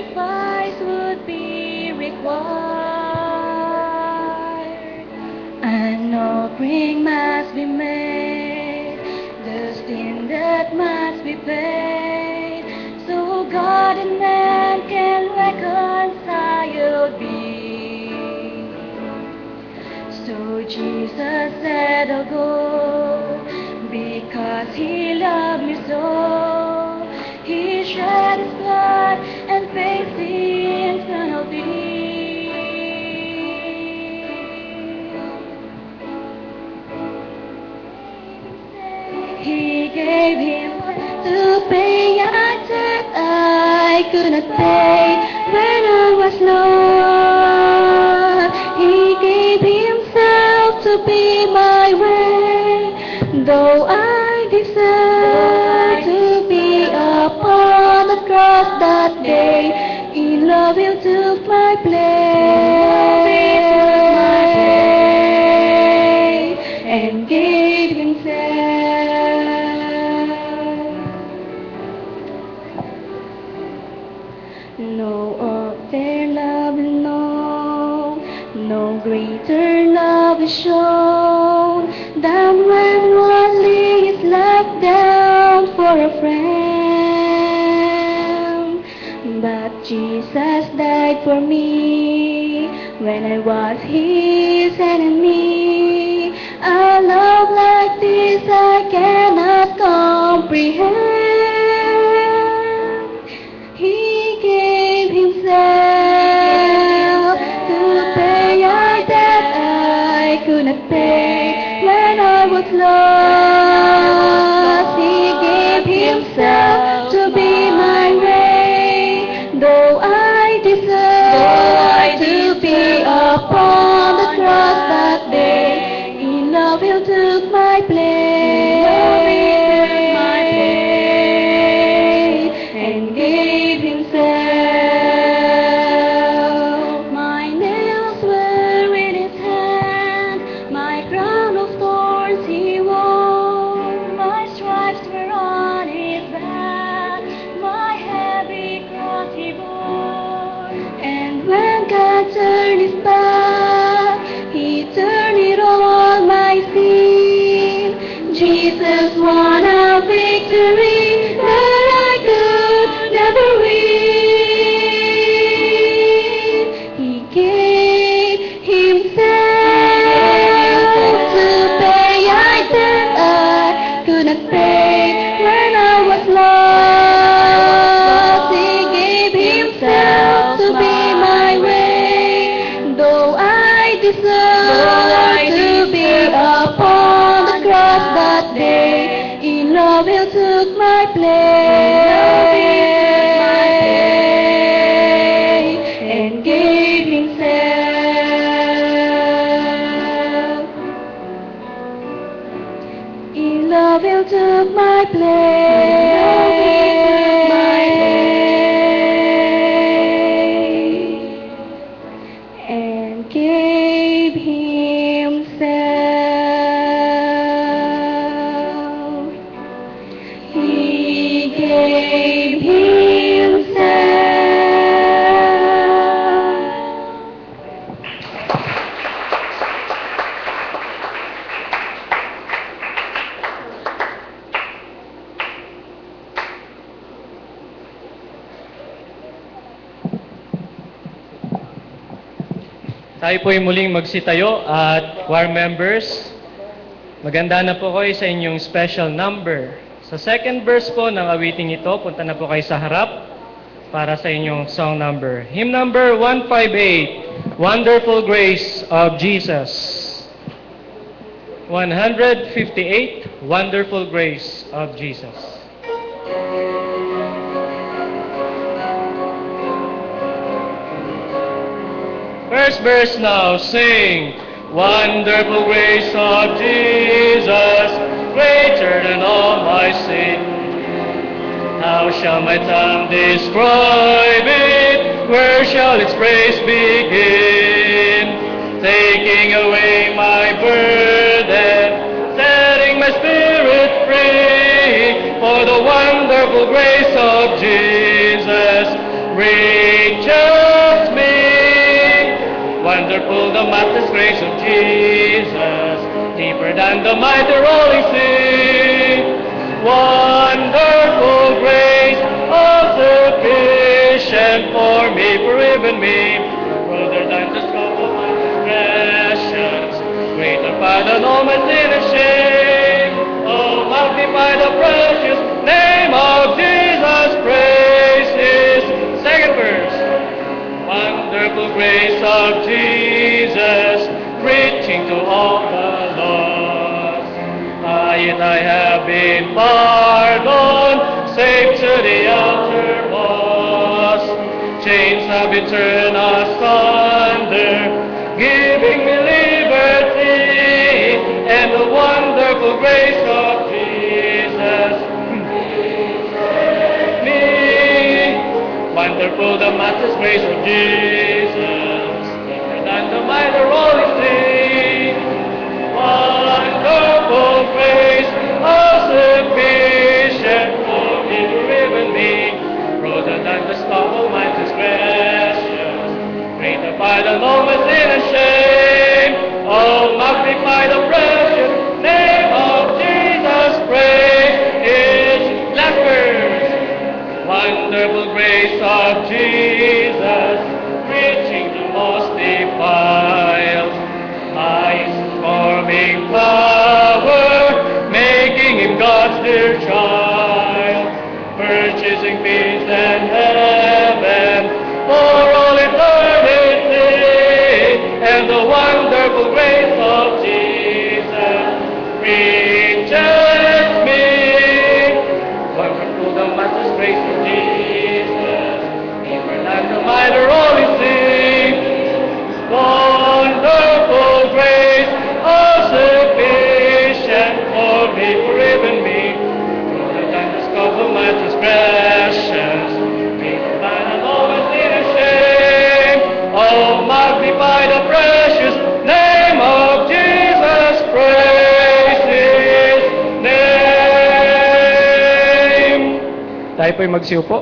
sacrifice would be required. An offering must be made, the sin that must be paid, so God and man can reconciled be. So Jesus said, I'll go, because He loved me so. He shed His blood and paid sin's penalty. He gave Him to pay a debt I could not pay when I was lost. He gave Himself to be my way, though I deserve to be upon the cross that day. In love He took my place and gave Himself. No other love, no greater love is shown than when one lays life down for a friend. But Jesus died for me when I was His enemy. A love like this I cannot comprehend. He gave Himself to pay a debt I could not pay when I was lost. He gave Himself to be my way, though I deserve to be upon the cross that day. In love He took my place and gave Himself. My nails were in His hand, my crown of thorns He wore, my stripes were on His back, my heavy cross He bore. And when God turned His back, He turned it on my sin. Jesus won a victory that I could never win. He gave Himself to pay a debt I could not pay when I was lost. He gave Himself to be my way, though I deserve to be upon the cross that day. In love He took my place and gave Himself. In love He took my place and gave Himself. He gave Himself. Tayo po'y muling magsitayo at choir members, maganda na po kayo sa inyong special number. Sa second verse po ng awiting ito, punta na po kayo sa harap para sa inyong song number. Hymn number 158, Wonderful Grace of Jesus. 158, Wonderful Grace of Jesus. First verse now, sing. Wonderful grace of Jesus, greater than all my sin. How shall my tongue describe it? Where shall its praise begin? Taking away my burden, setting my spirit free, for the wonderful grace of Jesus. reaches me. Wonderful the matchless grace of Jesus, deeper than the mighty rolling sea. Wonderful grace, all sufficient for me, for even me, broader than the scope of my transgressions, greater far than all my sin and shame. Oh, magnify the precious name of Jesus, praise His. Second verse. Wonderful grace of Jesus, reaching to all the lost. Yet I have been pardoned, saved to the uttermost. Chains have been turned asunder, giving me liberty, and the wonderful grace of Jesus me. Wonderful the matchless grace of Jesus, deeper than the mighty rolling sea. Wonderful grace, all sufficient for me, for even me, broader than the scope of my transgressions, greater far than all my sin and shame. Oh, magnify the precious name of Jesus, praise His. Last verse. Wonderful grace of Jesus, reaching the most defiled. His forming power, making Him God's dear child, purchasing peace and heaven for all eternity, and the wonderful grace of Jesus reaches me. Wonderful the matchless grace of Jesus, deeper than the mighty rolling sea. Wonderful grace, all sufficient for me, for even me, broader than the scope of my transgressions, greater than all my sin and shame. Oh, magnify the precious name of Jesus, praise His name. Tayo po'y magsiupo.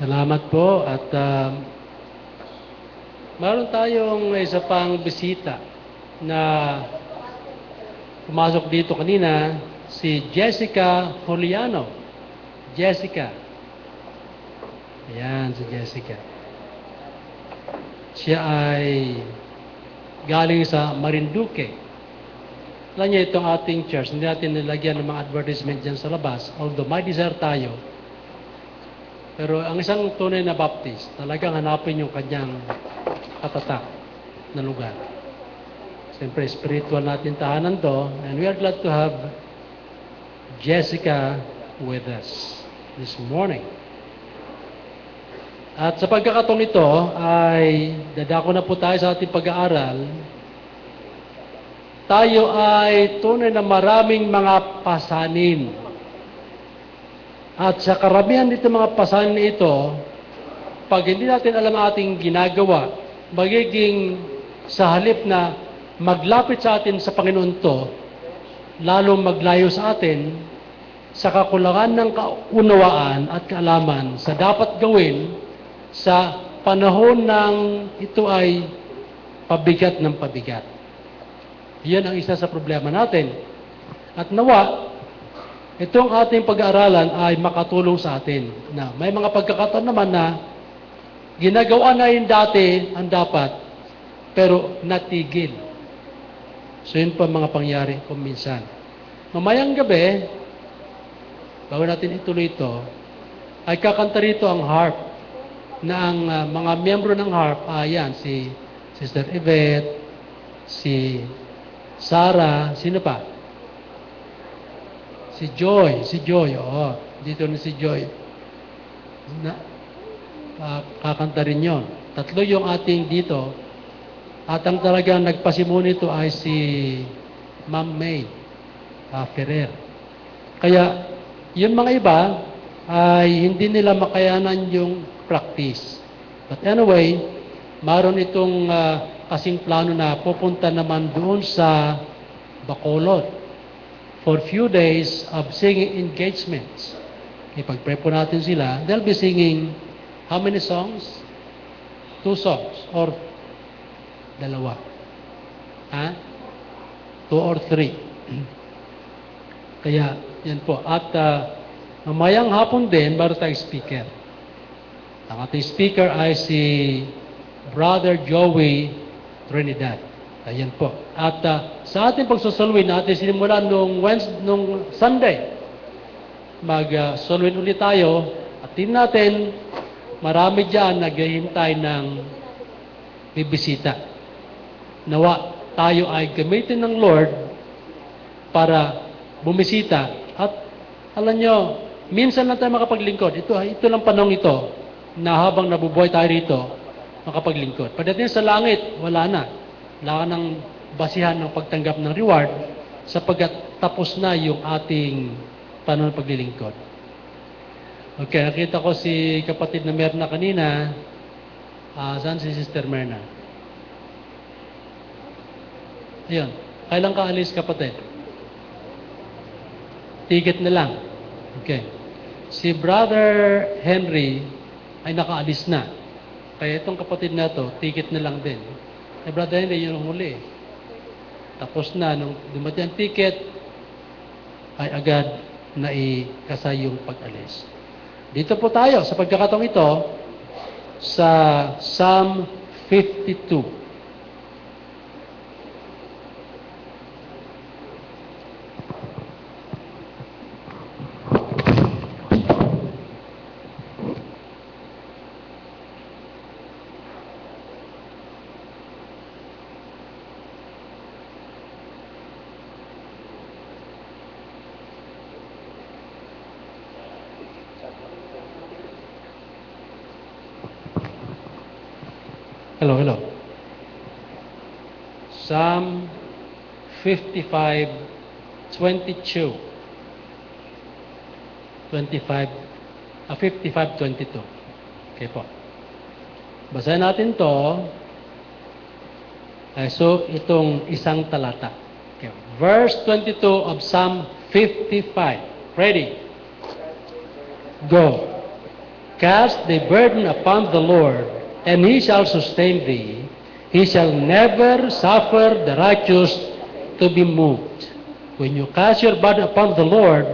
Salamat po at meron tayong isa pang bisita na pumasok dito kanina, si Jessica Juliano. Jessica. Ayan, si Jessica. Siya ay galing sa Marinduque. Alam niyo itong ating church, hindi natin nilagyan ng mga advertisement dyan sa labas, although may desire tayo. Pero ang isang tunay na Baptist, talagang hanapin yung kanyang katatak na lugar. Siyempre, spiritual natin tahanan to, and we are glad to have Jessica with us this morning. At sa pagkakataong ito, ay dadako na po tayo sa ating pag-aaral. Tayo ay tunay na maraming mga pasanin. At sa karamihan dito mga pasanin ito, pag hindi natin alam ang ating ginagawa, magiging sa halip na maglapit sa atin sa Panginoon to, lalong maglayo sa atin sa kakulangan ng kaunawaan at kaalaman sa dapat gawin sa panahon ng ito ay pabigat ng pabigat. Yan ang isa sa problema natin. At nawa, itong ating pag-aaralan ay makatulong sa atin. Na may mga pagkakataon naman na ginagawa na yun dati ang dapat, pero natigil. So yun po mga pangyari kung minsan. Mamayang gabi, bago natin ituloy ito, ay kakanta rito ang harp na ang mga miyembro ng harp, ayan, si Sister Yvette, si Sarah, sino pa? Si Joy, oo. Dito na si Joy. Kakanta rin yun. Tatlo yung ating dito. At ang talagang nagpasimula nito ay si Ma'am May Ferrer. Kaya, yung mga iba ay hindi nila makayanan yung practice. But anyway, maroon itong kasing plano na pupunta naman doon sa Bacolod for few days of singing engagements. Ipag-pray po natin sila. They'll be singing how many songs? 2 songs or 2? 2 or 3. Kaya, yan po. At mamayang hapon din, baru tayong speaker. Ang ating speaker ay si Brother Joey Trinidad. Ayan po. At sa ating pagsusulwin natin, sinimulan nung Sunday, mag-sulwin ulit tayo. At tingnan natin, marami dyan naghihintay ng bibisita. Nawa, tayo ay gamitin ng Lord para bumisita. At alam nyo, minsan lang tayo makapaglingkod. Ito lang panahon ito na habang nabubuhay tayo rito, makapaglingkod. Pagdating sa langit, wala na. Wala ka ng basihan ng pagtanggap ng reward sapagkat tapos na yung ating panahon ng paglilingkod. Okay, nakita ko si kapatid na Merna kanina. Saan si Sister Merna? Ayun. Kailan ka alis, kapatid? Ticket na lang. Okay. Si Brother Henry ay nakaalis na. Kaya itong kapatid na to, ticket na lang din. Eh, Brother Henry, yun ang huli. Tapos na, nung dumating ang ticket, ay agad na ikasay yung pag-alis. Dito po tayo, sa pagkakataong ito, sa Psalm 52. Hello. Psalm 55:22. 55:22. Okay po. Basahin natin to. So, itong isang talata. Okay. Verse 22 of Psalm 55. Ready? Go. Cast thy burden upon the Lord, and he shall sustain thee. He shall never suffer the righteous to be moved. When you cast your burden upon the Lord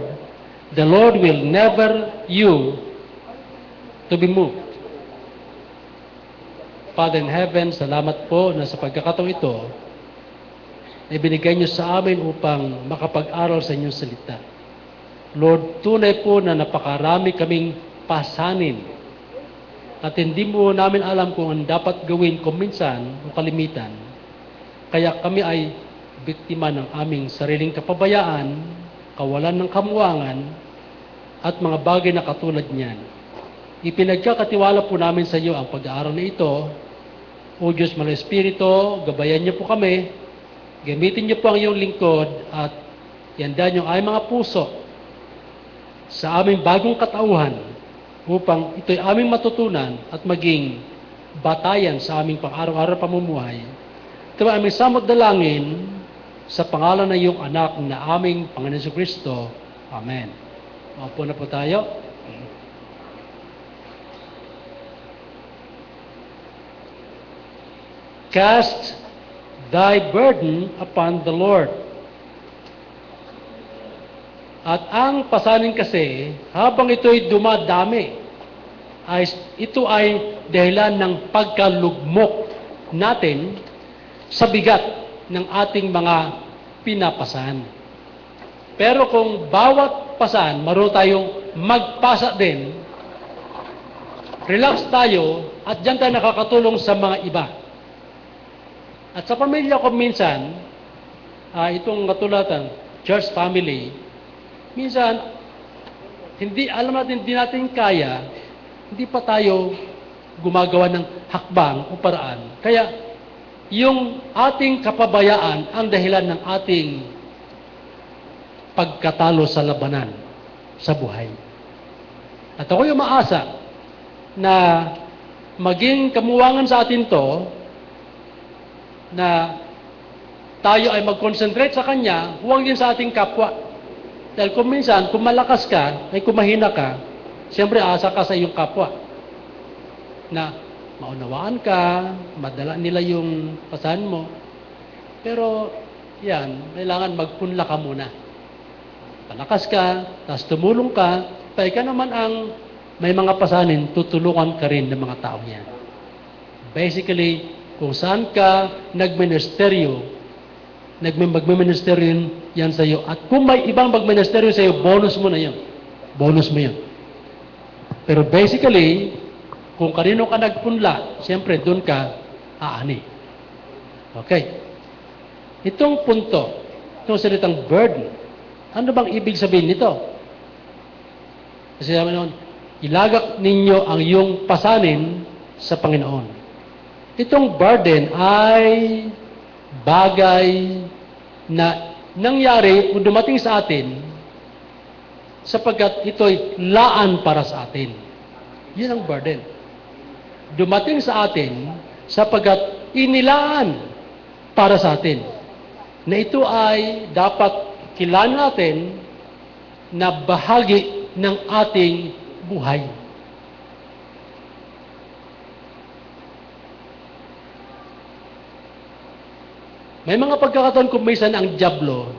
will never you to be moved. Father in heaven, salamat po na sa pagkakataong ito, ibinigay niyo sa amin upang makapag-aral sa inyong salita. Lord, tunay po na napakarami kaming pasanin at hindi mo namin alam kung ang dapat gawin kung minsan o kalimitan. Kaya kami ay biktima ng aming sariling kapabayaan, kawalan ng kamuangan, at mga bagay na katulad niyan. Ipinagkakatiwala po namin sa iyo ang pag-aaral na ito. O Diyos Mahal na Espiritu, gabayan niyo po kami, gamitin niyo po ang iyong lingkod, at ianda niyo ay mga puso sa aming bagong katauhan upang ito'y aming matutunan at maging batayan sa aming pang-araw-araw pamumuhay. Ito ay aming samot dalangin sa pangalan ng iyong anak na aming Panginoon Jesucristo. Amen. Maupo na po tayo. Cast thy burden upon the Lord. At ang pasanin kasi, habang ito'y dumadami, ito ay dahilan ng pagkalugmok natin sa bigat ng ating mga pinapasan. Pero kung bawat pasan, marunong tayong magpasa din, relax tayo, at diyan tayo nakakatulong sa mga iba. At sa pamilya ko minsan, itong katulatan, church family, minsan, hindi natin kaya, hindi pa tayo gumagawa ng hakbang o paraan. Kaya, yung ating kapabayaan ang dahilan ng ating pagkatalo sa labanan sa buhay. At ako'y umaasa na maging kamuwangan sa atin to, na tayo ay mag-concentrate sa Kanya, huwag din sa ating kapwa. Dahil kung minsan, kung malakas ka, ay kung mahina ka, siyempre asa ka sa iyong kapwa. Na maunawaan ka, madala nila yung pasahan mo. Pero, yan, kailangan magpunla ka muna. Palakas ka, tapos tumulong ka, tayo ka naman ang may mga pasanin, tutulungan ka rin ng mga tao yan. Basically, kung saan ka nagministeryo, magministeryo yan sa iyo. At kung may ibang magministeryo sa iyo, bonus mo na yan. Bonus mo yan. Pero basically, kung kanino ka nagpunla, siyempre doon ka aani. Okay. Itong punto, itong salitang burden, ano bang ibig sabihin nito? Kasi sabi noon, ilagak ninyo ang iyong pasanin sa Panginoon. Itong burden ay bagay na nangyari o dumating sa atin sapagkat ito'y laan para sa atin. Yun ang burden. Dumating sa atin sapagkat inilaan para sa atin. Na ito ay dapat kilala natin na bahagi ng ating buhay. May mga pagkakataon kung minsan ang dyablo,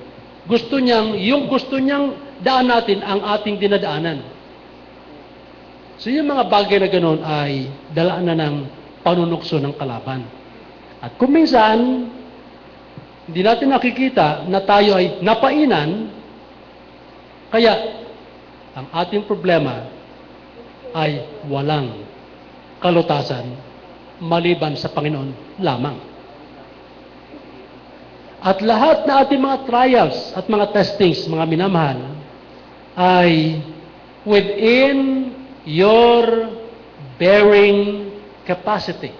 gusto niyang daan natin ang ating dinadaanan. So yung mga bagay na ganoon ay dalaan na ng panunukso ng kalaban. At kung minsan, hindi natin nakikita na tayo ay napainan, kaya ang ating problema ay walang kalutasan maliban sa Panginoon lamang. At lahat na ating mga trials at mga testings, mga minamahal, ay within your bearing capacity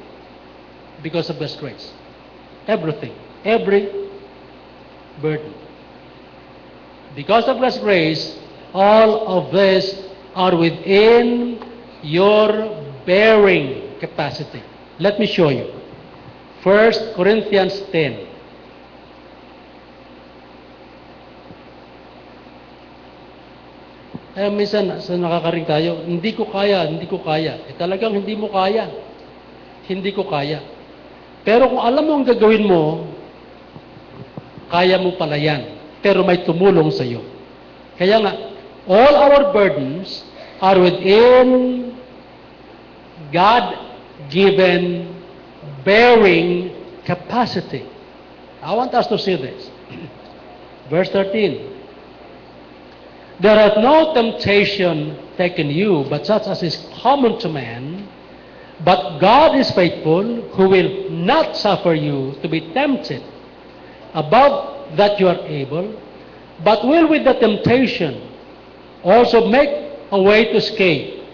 because of God's grace. Everything. Every burden. Because of God's grace, all of this are within your bearing capacity. Let me show you. 1 Corinthians 10. Kaya minsan, sa nakakaring tayo, hindi ko kaya, hindi ko kaya. Talagang hindi mo kaya. Hindi ko kaya. Pero kung alam mo ang gagawin mo, kaya mo pala yan. Pero may tumulong sa iyo. Kaya nga, all our burdens are within God-given bearing capacity. I want us to see this. Verse 13. There hath no temptation taken you, but such as is common to man. But God is faithful, who will not suffer you to be tempted above that you are able, but will with the temptation also make a way to escape,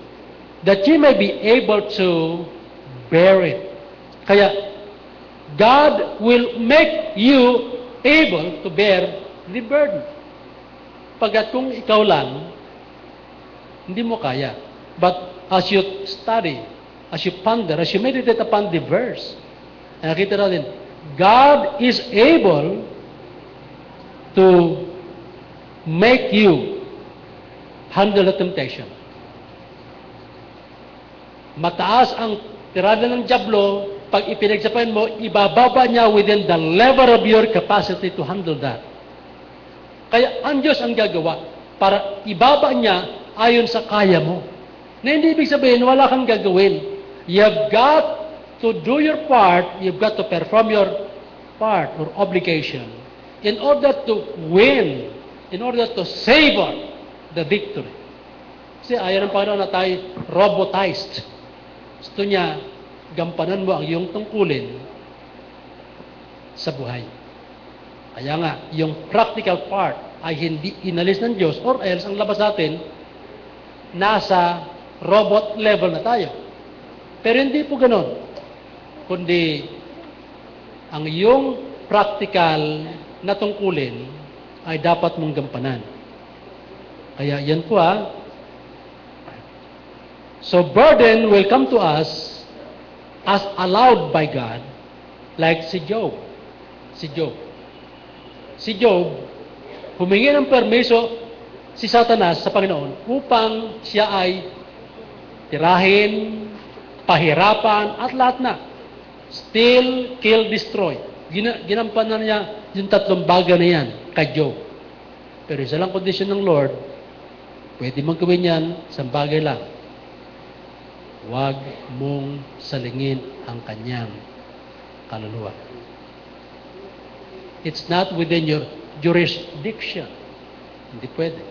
that ye may be able to bear it. Kaya, God will make you able to bear the burden. Pagkat kung ikaw lang, hindi mo kaya. But as you study, as you ponder, as you meditate upon the verse, nakita natin, God is able to make you handle the temptation. Mataas ang tirada ng dyablo, pag ipinagsapain mo, ibababa niya within the level of your capacity to handle that. Kaya ang Diyos ang gagawa para ibaba niya ayon sa kaya mo. Na hindi ibig sabihin, wala kang gagawin. You have got to do your part, you've got to perform your part or obligation in order to win, in order to savor the victory. Kasi ayaw ng Panginoon na tayo robotized. Gusto niya, gampanan mo ang iyong tungkulin sa buhay. Kaya nga, yung practical part ay hindi inalis ng Diyos or else ang labas natin, nasa robot level na tayo. Pero hindi po ganon. Kundi, ang iyong practical na tungkulin ay dapat mong gampanan. Kaya yan po So burden will come to us as allowed by God, like si Job. Si Job, humingi ng permiso si Satanas sa Panginoon upang siya ay tirahin, pahirapan, at lahat na. Steal, kill, destroy. Ginampanan niya yung tatlong bagay na yan kay Job. Pero isa lang kondisyon ng Lord, pwede mong gawin yan, isang bagay lang. Huwag mong salingin ang kanyang kaluluwa. It's not within your jurisdiction. Hindi pwede.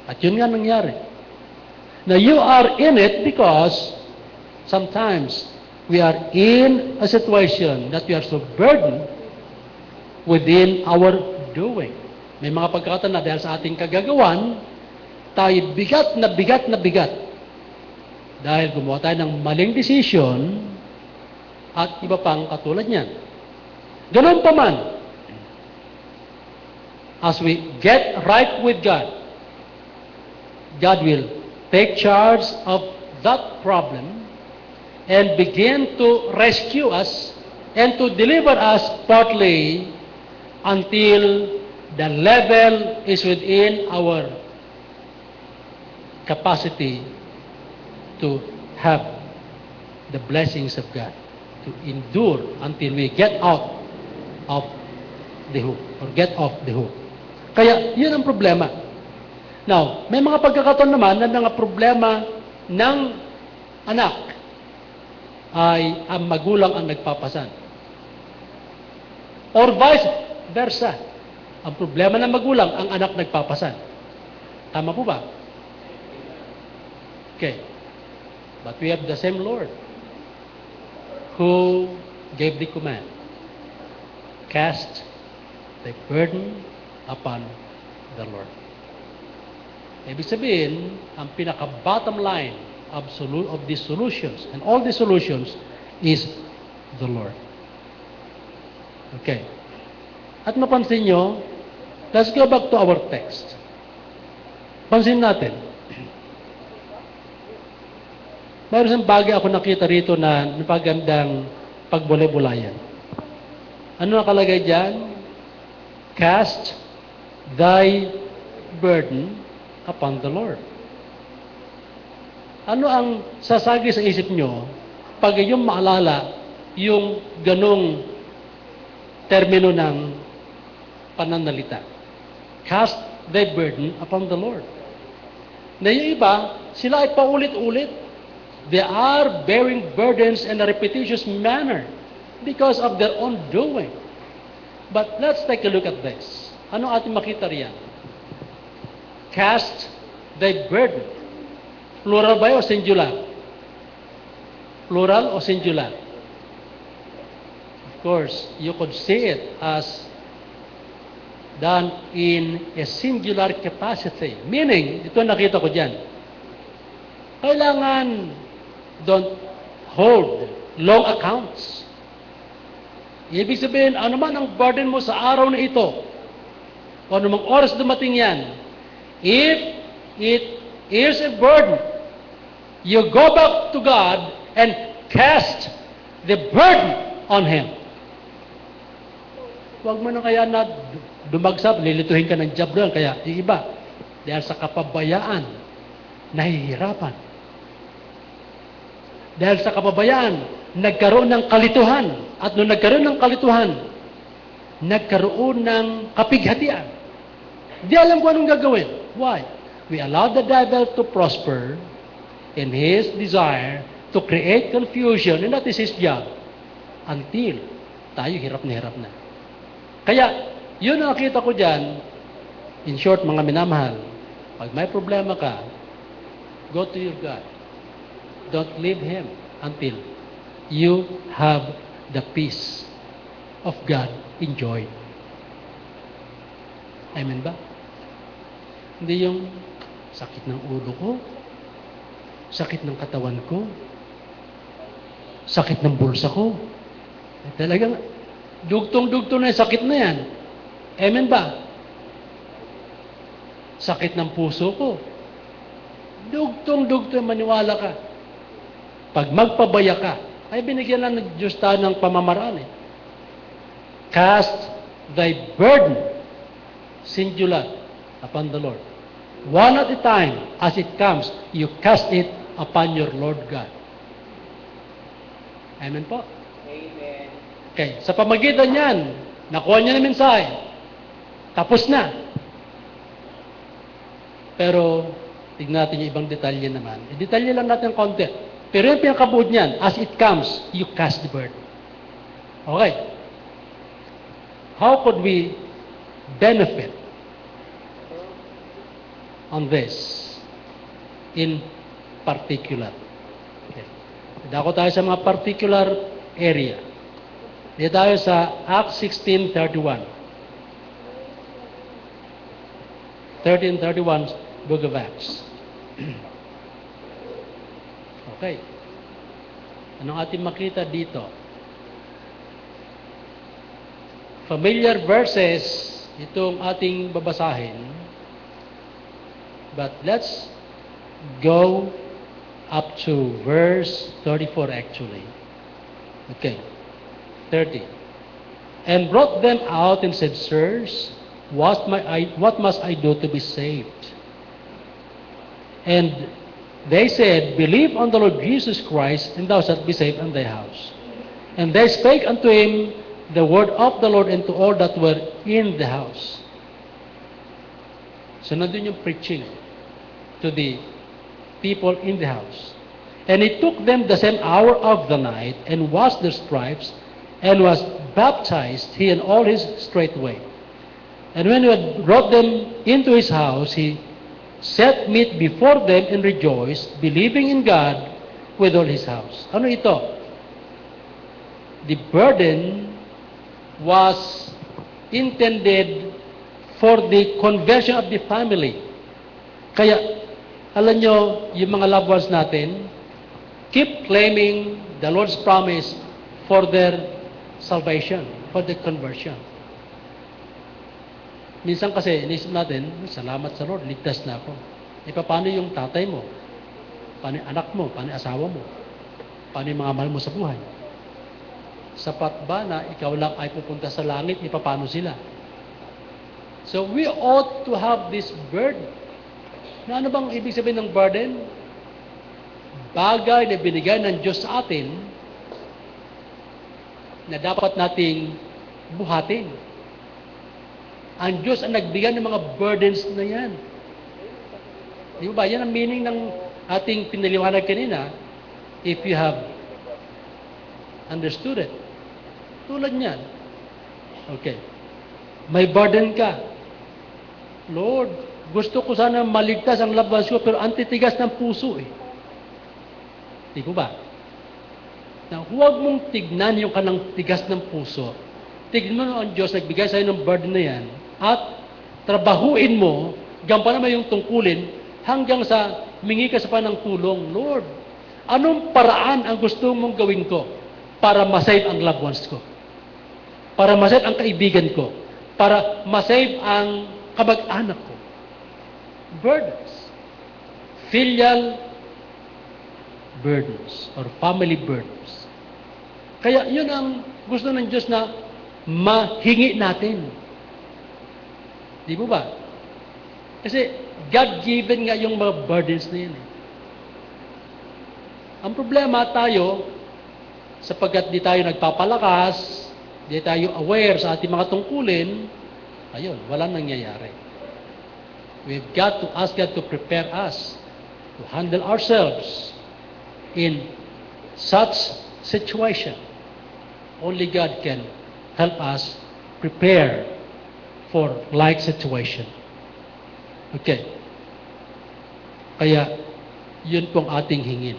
At yun nga nangyari. Now, you are in it because sometimes we are in a situation that we are so burdened within our doing. May mga pagkakataon na dahil sa ating kagagawan, tayo bigat na bigat na bigat. Dahil gumawa tayo ng maling decision at iba pang katulad niyan. Ganun pa man, as we get right with God, God will take charge of that problem and begin to rescue us and to deliver us partly until the level is within our capacity to have the blessings of God, to endure until we get out of the hook or get off the hook. Kaya, yun ang problema. Now, may mga pagkakataon naman na mga problema ng anak ay ang magulang ang nagpapasan. Or vice versa. Ang problema ng magulang, ang anak nagpapasan. Tama po ba? Okay. But we have the same Lord who gave the command. Cast the burden upon the Lord. Ibig sabihin, ang pinaka-bottom line of these solutions, and all these solutions, is the Lord. Okay. At mapansin nyo, let's go back to our text. Pansin natin. Mayroon isang bagay ako nakita rito na napagandang pagbulay-bulayan. Ano nakalagay dyan? Cast thy burden upon the Lord. Ano ang sasagi sa isip nyo pag yung maalala yung ganong termino ng pananalita? Cast thy burden upon the Lord. Na yung iba, sila ay paulit-ulit. They are bearing burdens in a repetitious manner because of their own doing. But let's take a look at this. Ano ating makita riyan? Cast thy burden. Plural ba o singular? Plural o singular? Of course, you could see it as done in a singular capacity. Meaning, ito nakita ko dyan. Kailangan don't hold long accounts. Ibig sabihin, ano man ang burden mo sa araw na ito, o anumang oras dumating yan, if it is a burden, you go back to God and cast the burden on Him. Huwag mo na kaya na dumagsap, lilituhin ka ng job doon. Kaya yung iba, dahil sa kapabayaan, nahihirapan. Dahil sa kapabayaan, nagkaroon ng kalituhan. At nung nagkaroon ng kalituhan, nagkaroon ng kapighatian. Di alam kung anong gagawin. Why? We allow the devil to prosper in his desire to create confusion, and that is his job. Until tayo hirap na. Kaya, yun ang nakita ko dyan. In short, mga minamahal, pag may problema ka, go to your God. Don't leave Him until you have the peace of God enjoyed. Amen ba? Hindi yung sakit ng ulo ko, sakit ng katawan ko, sakit ng bulsa ko. Talagang dugtong-dugtong na yung sakit na yan. Amen ba? Sakit ng puso ko. Dugtong-dugtong, maniwala ka. Pag magpabaya ka, ay binigyan lang ng Diyos tayo ng pamamaraan. Cast thy burden, singular, upon the Lord. One at a time, as it comes, you cast it upon your Lord God. Amen po? Amen. Okay, sa pamagitan yan, nakuha niya na mensahe. Tapos na. Pero, tignan natin yung ibang detalye naman. I-detalye lang natin konti. Pero yung pinakabuod niyan, as it comes, you cast the burden. Okay. How could we benefit on this in particular? Okay. Dako tayo sa mga particular area. Dito tayo sa Acts 16:31. 13:31, Book of Acts. Okay. Anong ating makita dito? Familiar verses, itong ating babasahin. But let's go up to verse 34 actually. Okay. 30. And brought them out and said, Sirs, what must I do to be saved? And they said, Believe on the Lord Jesus Christ, and thou shalt be saved in thy house. And they spake unto him the word of the Lord and to all that were in the house. So nandun yung preaching to the people in the house. And he took them the same hour of the night, and washed their stripes, and was baptized, he and all his straightway. And when he had brought them into his house, he set meat before them and rejoiced, believing in God with all his house. Ano ito? The burden was intended for the conversion of the family. Kaya, alam nyo, yung mga loved ones natin, keep claiming the Lord's promise for their salvation, for their conversion. Minsan kasi, inisip natin, salamat sa Lord, ligtas na ako. E paano yung tatay mo? Paano yung anak mo? Paano yung asawa mo? Paano yung mga mahal mo sa buhay? Sapat ba na ikaw lang ay pupunta sa langit? E paano sila? So we ought to have this burden Na ano bang ibig sabihin ng burden? Bagay na binigay ng Diyos sa atin na dapat nating buhatin. Ang Diyos ang nagbigay ng mga burdens na yan. Di ba? Yan ang meaning ng ating pinaliwanag kanina. If you have understood it. Tulad niyan. Okay. May burden ka. Lord, gusto ko sana maligtas ang loved ones ko, pero antitigas ng puso eh. Di ba? Na huwag mong tignan yung kanang tigas ng puso. Tignan mo ang Diyos, nagbigay sa'yo ng burden na yan, at trabahuin mo, gampanan mo yung tungkulin, hanggang sa mingi ka sa panang tulong. Lord, anong paraan ang gusto mong gawin ko para masave ang loved ones ko? Para masave ang kaibigan ko? Para masave ang kamag-anak ko? Burdens. Filial burdens or family burdens. Kaya yun ang gusto ng Diyos na mahingi natin. Di mo ba? Kasi God-given nga yung mga burdens na yun. Ang problema tayo, sapagkat di tayo nagpapalakas, di tayo aware sa ating mga tungkulin, ayun, walang nangyayari. We've got to ask God to prepare us to handle ourselves in such situation. Only God can help us prepare for like situation. Okay. Kaya, yun pong ating hingin.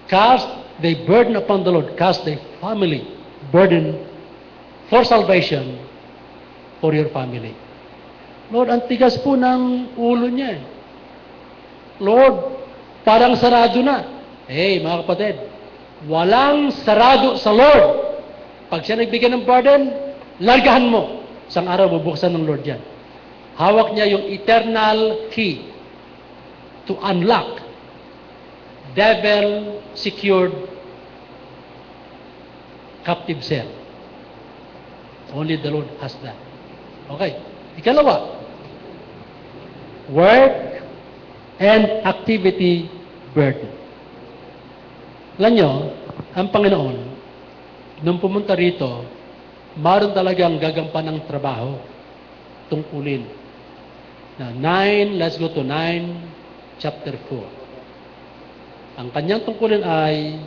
Cast the burden upon the Lord. Cast the family burden for salvation for your family. Lord, ang tigas po ng ulo niya. Lord, parang sarado na. Hey, mga kapatid, walang sarado sa Lord. Pag siya nagbigay ng burden, largahan mo. Isang araw, bubuksan ng Lord yan. Hawak niya yung eternal key to unlock devil-secured captive cell. Only the Lord has that. Okay. Ikalawa, work and activity burden. Alam nyo, ang Panginoon, nung pumunta rito, maroon talagang gagampan ng trabaho, tungkulin. Now, 9, let's go to 9, chapter 4. Ang kanyang tungkulin ay,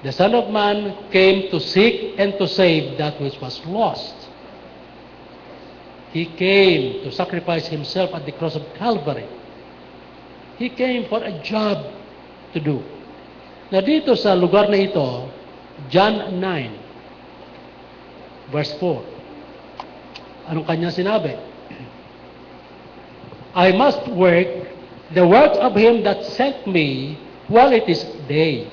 the Son of Man came to seek and to save that which was lost. He came to sacrifice himself at the cross of Calvary. He came for a job to do. Na dito sa lugar na ito, John 9, verse 4. Anong kanya sinabi? I must work the works of him that sent me while it is day.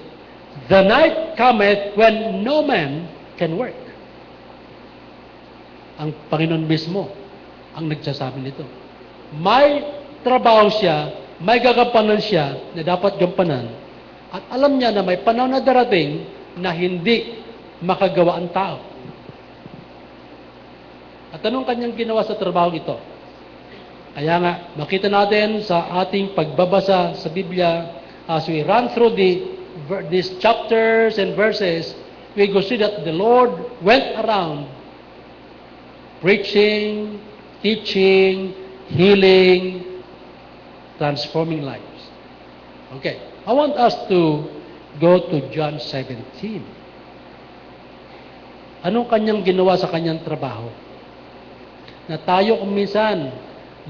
The night cometh when no man can work. Ang Panginoon mismo ang nagsasabi nito. May trabaho siya, may gagampanan siya na dapat gampanan, at alam niya na may panahon na darating na hindi makagawa ang tao. At anong kanyang ginawa sa trabaho ito? Kaya nga, makita natin sa ating pagbabasa sa Biblia, as we run through these chapters and verses, we go see that the Lord went around preaching, teaching, healing, transforming lives. Okay. I want us to go to John 17. Anong kanyang ginawa sa kanyang trabaho? Na tayo kung minsan,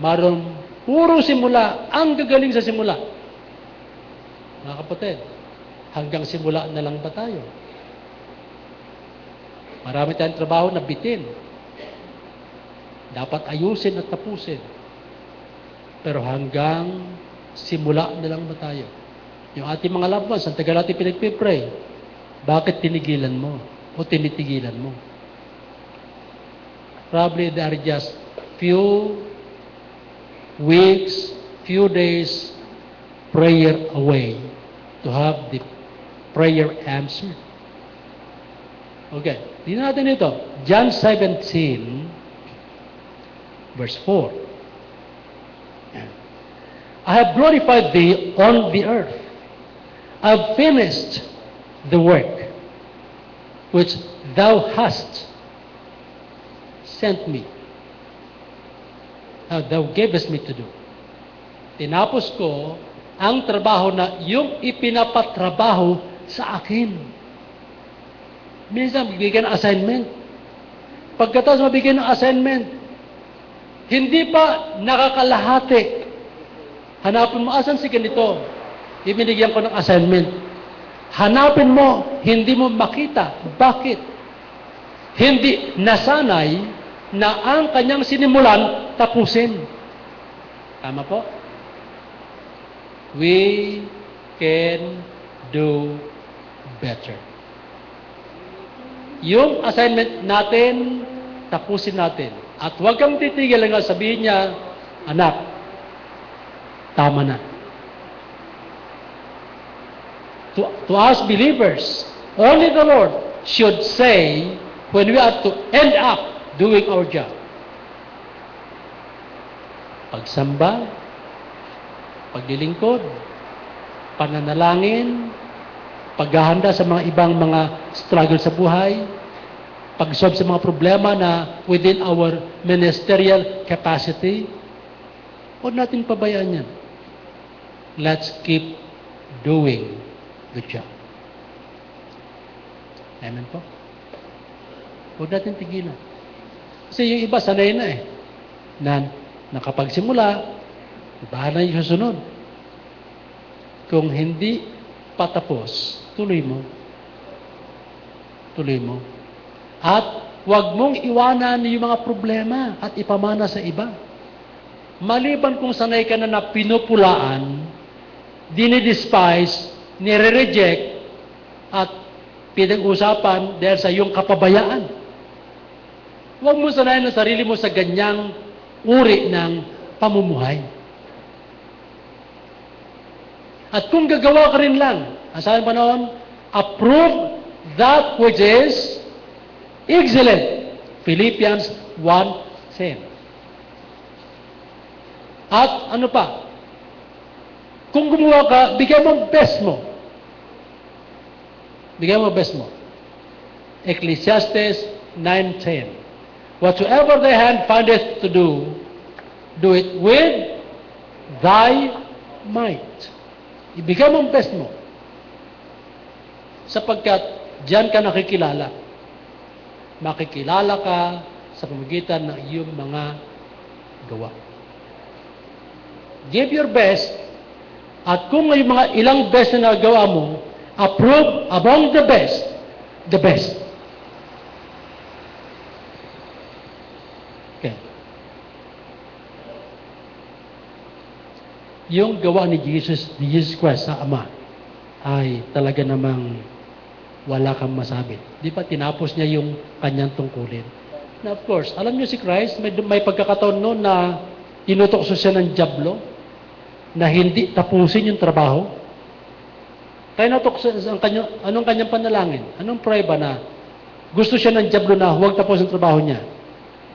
maroon puro simula, ang gagaling sa simula. Mga kapatid, hanggang simula na lang ba tayo? Marami tayong trabaho na bitin. Dapat ayusin at tapusin. Pero hanggang simula na lang ba tayo? Yung ating mga loved ones, ang tagal natin pinagpipray, bakit tinigilan mo? O tinitigilan mo? Probably there are just few weeks, few days prayer away to have the prayer answered. Okay, tingnan natin ito. John 17, verse 4. I have glorified thee on the earth. I have finished the work which thou hast sent me. Thou gavest me to do. Tinapos ko ang trabaho na yung ipinapatrabaho sa akin. Minsan, bigyan ng assignment. Pagkatapos mabigyan ng assignment, hindi pa nakakalahati. Hanapin mo, asan si ganito? Ibinigyan ko ng assignment. Hanapin mo, hindi mo makita. Bakit? Hindi nasanay na ang kanyang sinimulan tapusin. Tama po? We can do better. Yung assignment natin, tapusin natin. At huwag kang titigil lang sabihin niya, anak, tama na. To us believers, only the Lord should say when we are to end up doing our job. Pagsamba, paglilingkod, pananalangin, paghahanda sa mga ibang mga struggle sa buhay, pag-solve sa mga problema na within our ministerial capacity, huwag natin pabayaan yan. Let's keep doing the job. Amen po? Huwag natin tigilan. Kasi yung iba sanay na na nakapagsimula, bahala yung susunod. Kung hindi patapos, tuloy mo. Tuloy mo. At huwag mong iwanan yung mga problema at ipamana sa iba. Maliban kung sanay ka na pinupulaan, dinidespise, nire-reject, at pinag-usapan dahil sa iyong kapabayaan. Huwag mo sanayin ang sarili mo sa ganyang uri ng pamumuhay. At kung gagawa ka rin lang, asahan pa noon, approve that which is excellent. Philippians 1:10. At ano pa? Kung gumawa ka, bigyan mo ang best mo. Bigyan mo ang best mo. Ecclesiastes 9:10. Whatsoever thy hand findeth to do, do it with thy might. Ibigay mo ang best mo. Sapagkat diyan ka nakikilala. Makikilala ka sa pamamagitan ng iyong mga gawa. Give your best, at kung may mga ilang best na nagawa mo, approve among the best, the best. Okay. Yung gawa ni Jesus Christ sa Ama ay talaga namang wala kang masabi. Di ba tinapos niya yung kanyang tungkulin? Na of course, alam niyo si Christ, may pagkakataon noon na tinutokso siya ng dyablo na hindi tapusin yung trabaho. Kaya natokso anong kanyang panalangin? Anong prueba na gusto siya ng dyablo na huwag tapusin yung trabaho niya?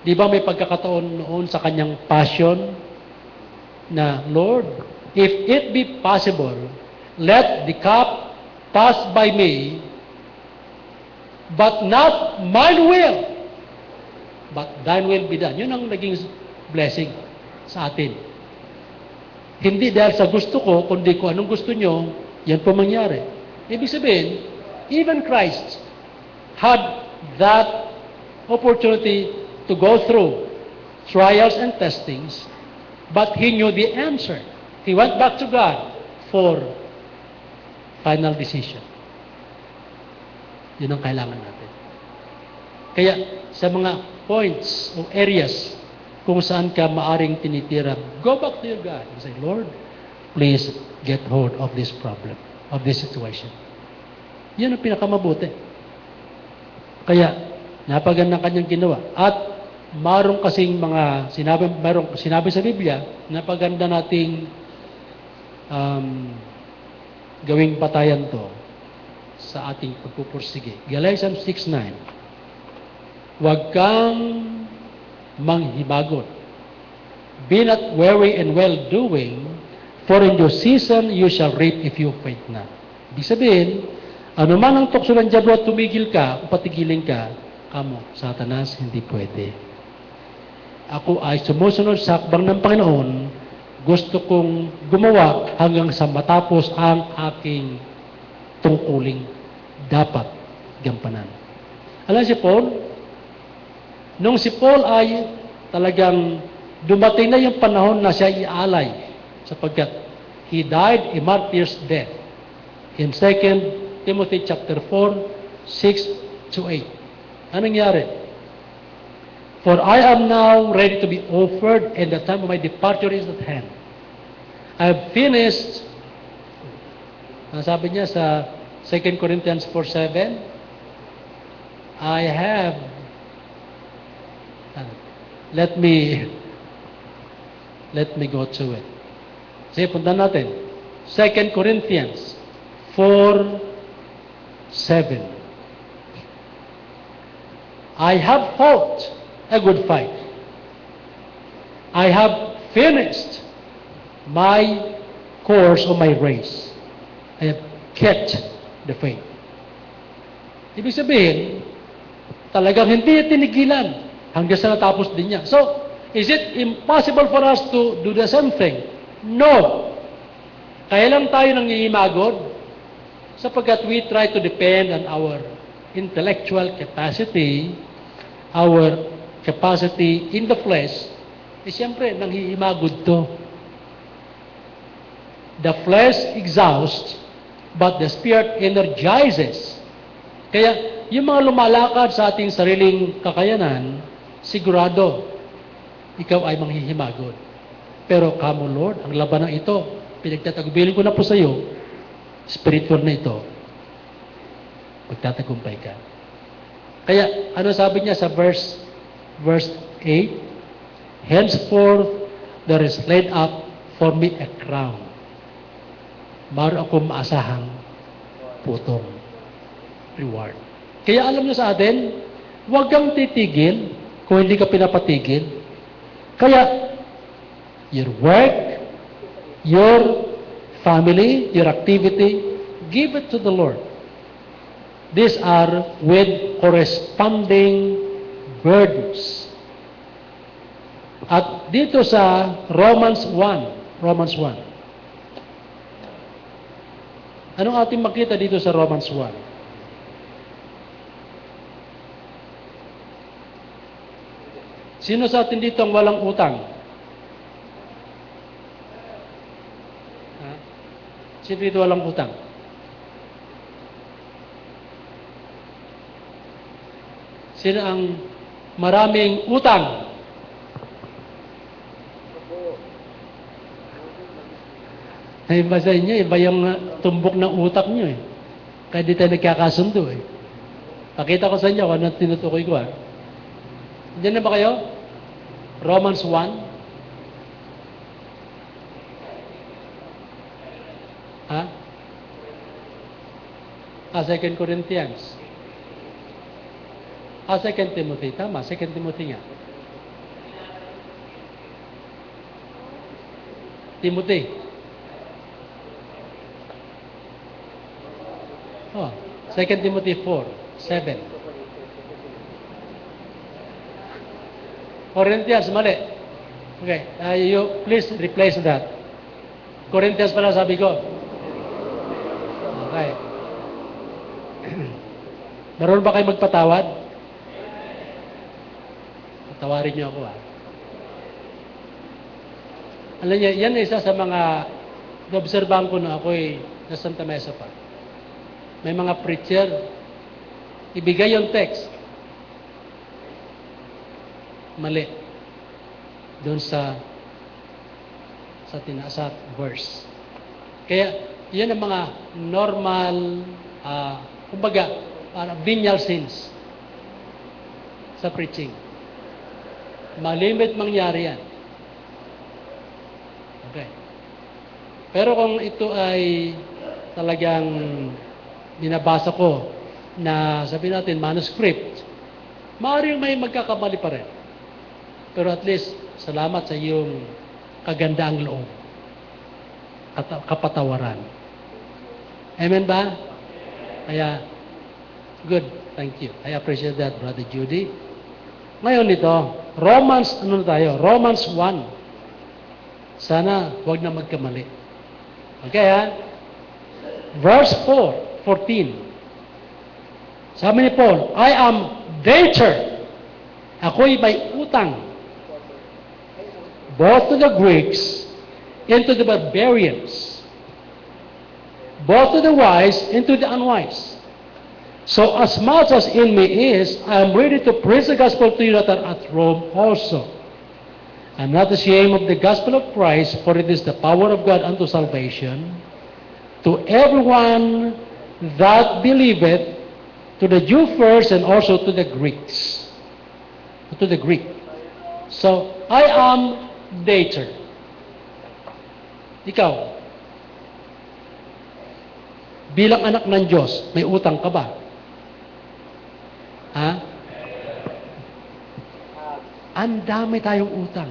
Di ba may pagkakataon noon sa kanyang passion na, Lord, if it be possible, let the cup pass by me, but not mine will, but thine will be done. Yun ang naging blessing sa atin. Hindi dahil sa gusto ko, kundi ko anong gusto nyo, yan po mangyari. Ibig sabihin, even Christ had that opportunity to go through trials and testings, but he knew the answer. He went back to God for final decision. Yun ang kailangan natin. Kaya sa mga points o areas kung saan ka maaring tinitira, go back to your God and say, Lord, please get hold of this problem, of this situation. Yan ang pinakamabuti. Kaya, napaganda kanyang ginawa. At marong kasing mga sinabi sa Biblia, napaganda nating gawing patayan to sa ating pagpupursige. Galatians 6:9. Huwag kang manghibagot. Be not weary in well-doing, For in due season you shall reap if you faint not. Ibig sabihin, ano man ang tukso ng diablo at tumigil ka, kung patigilin ka, kamo, Satanas, hindi pwede. Ako ay sumusunod sa hakbang ng Panginoon, gusto kong gumawa hanggang sa matapos ang aking tungkuling dapat gampanan. Alam si Paul, nung si Paul ay talagang dumating na yung panahon na siya ialay sapagkat he died a martyr's death in 2 Timothy chapter 4, 6 to 8. Anong nangyari? For I am now ready to be offered, and the time of my departure is at hand. I have finished, sabi niya sa 2 Corinthians 4:7, I have, let me go to it. Sige, punta natin. 2 Corinthians 4:7. I have fought a good fight. I have finished my course or my race. I have kept the faith. Ibig sabihin, talagang hindi niya tinigilan hanggang sa natapos din niya. So, is it impossible for us to do the same thing? No. Kaya lang tayo nangihimagod sapagkat we try to depend on our intellectual capacity, our capacity in the flesh, siyempre, nanghihimagod to. The flesh exhausts, but the Spirit energizes. Kaya, yung mga lumalakad sa ating sariling kakayanan, sigurado, ikaw ay manghihimagod. Pero kamo, Lord, ang labanan ito, pinagtatagubilin ko na po sa iyo, spiritual na ito, magtatagumpay ka. Kaya, ano sabi niya sa verse 8? Henceforth, there is laid up for me a crown. Maro akong maasahang putong reward. Kaya alam niyo sa atin, huwag kang titigil kung hindi ka pinapatigil. Kaya, your work, your family, your activity, give it to the Lord. These are with corresponding burdens. At dito sa Romans 1, anong ating makita dito sa Romans 1? Sino sa atin dito ang walang utang? Ha? Sino dito walang utang? Sino ang maraming utang? Ay, iba sa inyo, iba yung tumbok ng utak nyo eh. Kaya di tayo nagkakasundo eh. Pakita ko sa inyo kung anong tinutukoy ko ha. Diyan na ba kayo? Romans 1. Ha? 2 Corinthians. 2 Timothy. Tama, 2 Timothy nga. Timothy. Oh, 2 Timothy 4:7. Corinthians, mali. Okay, you please replace that. Corinthians pala sabi ko. Okay. Meron ba kayo magpatawad? Patawarin niyo ako Alam niyo, yan isa sa mga naobserbahan ko na ako'y sa Santa Mesa pa. May mga preacher, ibigay yung text. Mali. Doon sa tinaasat verse. Kaya, yan ang mga normal, kumbaga, venial sins sa preaching. Malimit mangyari yan. Okay. Pero kung ito ay talagang binabasa ko na sabihin natin manuscript, maaaring may magkakamali pa rin. Pero at least, salamat sa iyong kagandaang loob. kapatawaran. Amen ba? Kaya, good. Thank you. I appreciate that, Brother Judy. Ngayon ito, Romans 1. Sana huwag na magkamali. Okay ha? Verse 14. Sabi ni Paul, I am debtor. Ako'y may utang. Both to the Greeks and to the barbarians. Both to the wise and to the unwise. So as much as in me is, I am ready to preach the gospel to you that are at Rome also. I am not ashamed of the gospel of Christ, for it is the power of God unto salvation, to everyone that believeth, to the Jew first and also to the Greeks. To the Greek. So, I am debtor. Ikaw, bilang anak ng Diyos, may utang ka ba? Ha? Ang dami tayong utang.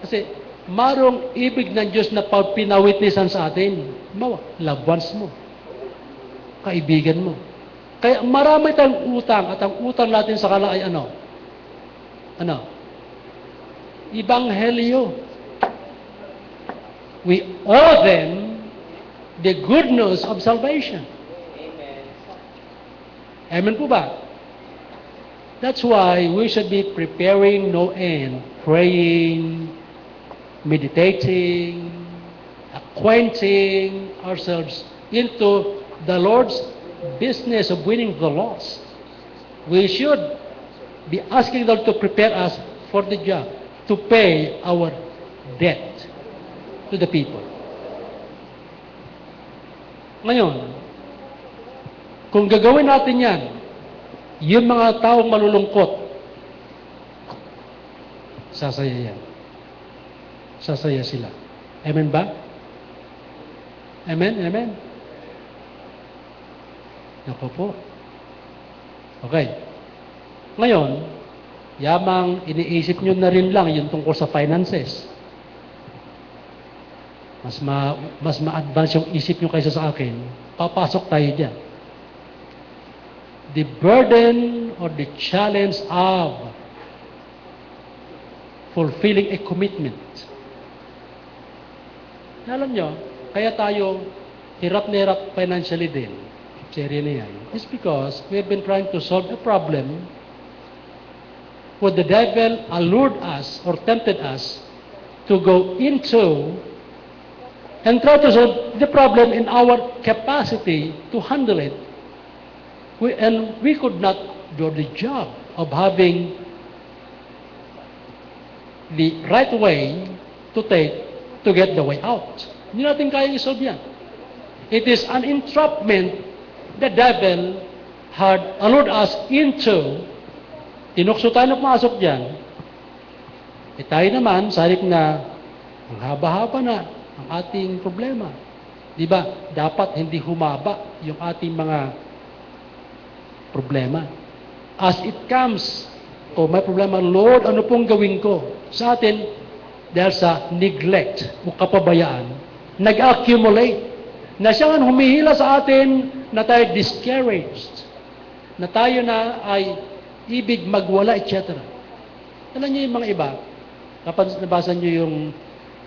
Kasi, marong ibig ng Diyos na pinawitnessan sa atin. Loved ones mo. Kaibigan mo. Kaya marami tayong utang at ang utang natin sa kanila ay ano? Ebanghelyo. We owe them the good news of salvation. Amen. Amen po ba? That's why we should be preparing no end, praying, meditating, acquainting ourselves into the Lord's business of winning the lost. We should be asking them to prepare us for the job, to pay our debt to the people. Ngayon, kung gagawin natin yan, yung mga taong malulungkot, sasaya yan. Sasaya sila. Amen ba? Amen? Amen? Ako po. Okay. Ngayon, yamang iniisip nyo na rin lang yung tungkol sa finances. Mas ma-advance yung isip nyo kaysa sa akin, papasok tayo dyan. The burden or the challenge of fulfilling a commitment. Alam nyo, kaya tayo hirap na hirap financially din. Serye na yan. It's because we have been trying to solve a problem where the devil allured us or tempted us to go into and try to solve the problem in our capacity to handle it. And we could not do the job of having the right way to take to get the way out. Hindi natin kayang isolve yan. It is an entrapment the devil had allured us into. Tinukso tayo na pumasok dyan. Tayo naman, sa halip na ang haba-haba na ang ating problema. Di ba? Dapat hindi humaba yung ating mga problema. As it comes, may problema, Lord, ano pong gawin ko? Sa atin, dahil sa neglect o kapabayaan, nag-accumulate na siya nga humihila sa atin na tayo discouraged, na tayo na ay ibig magwala, etc. Alam niyo yung mga iba, kapag nabasa niyo yung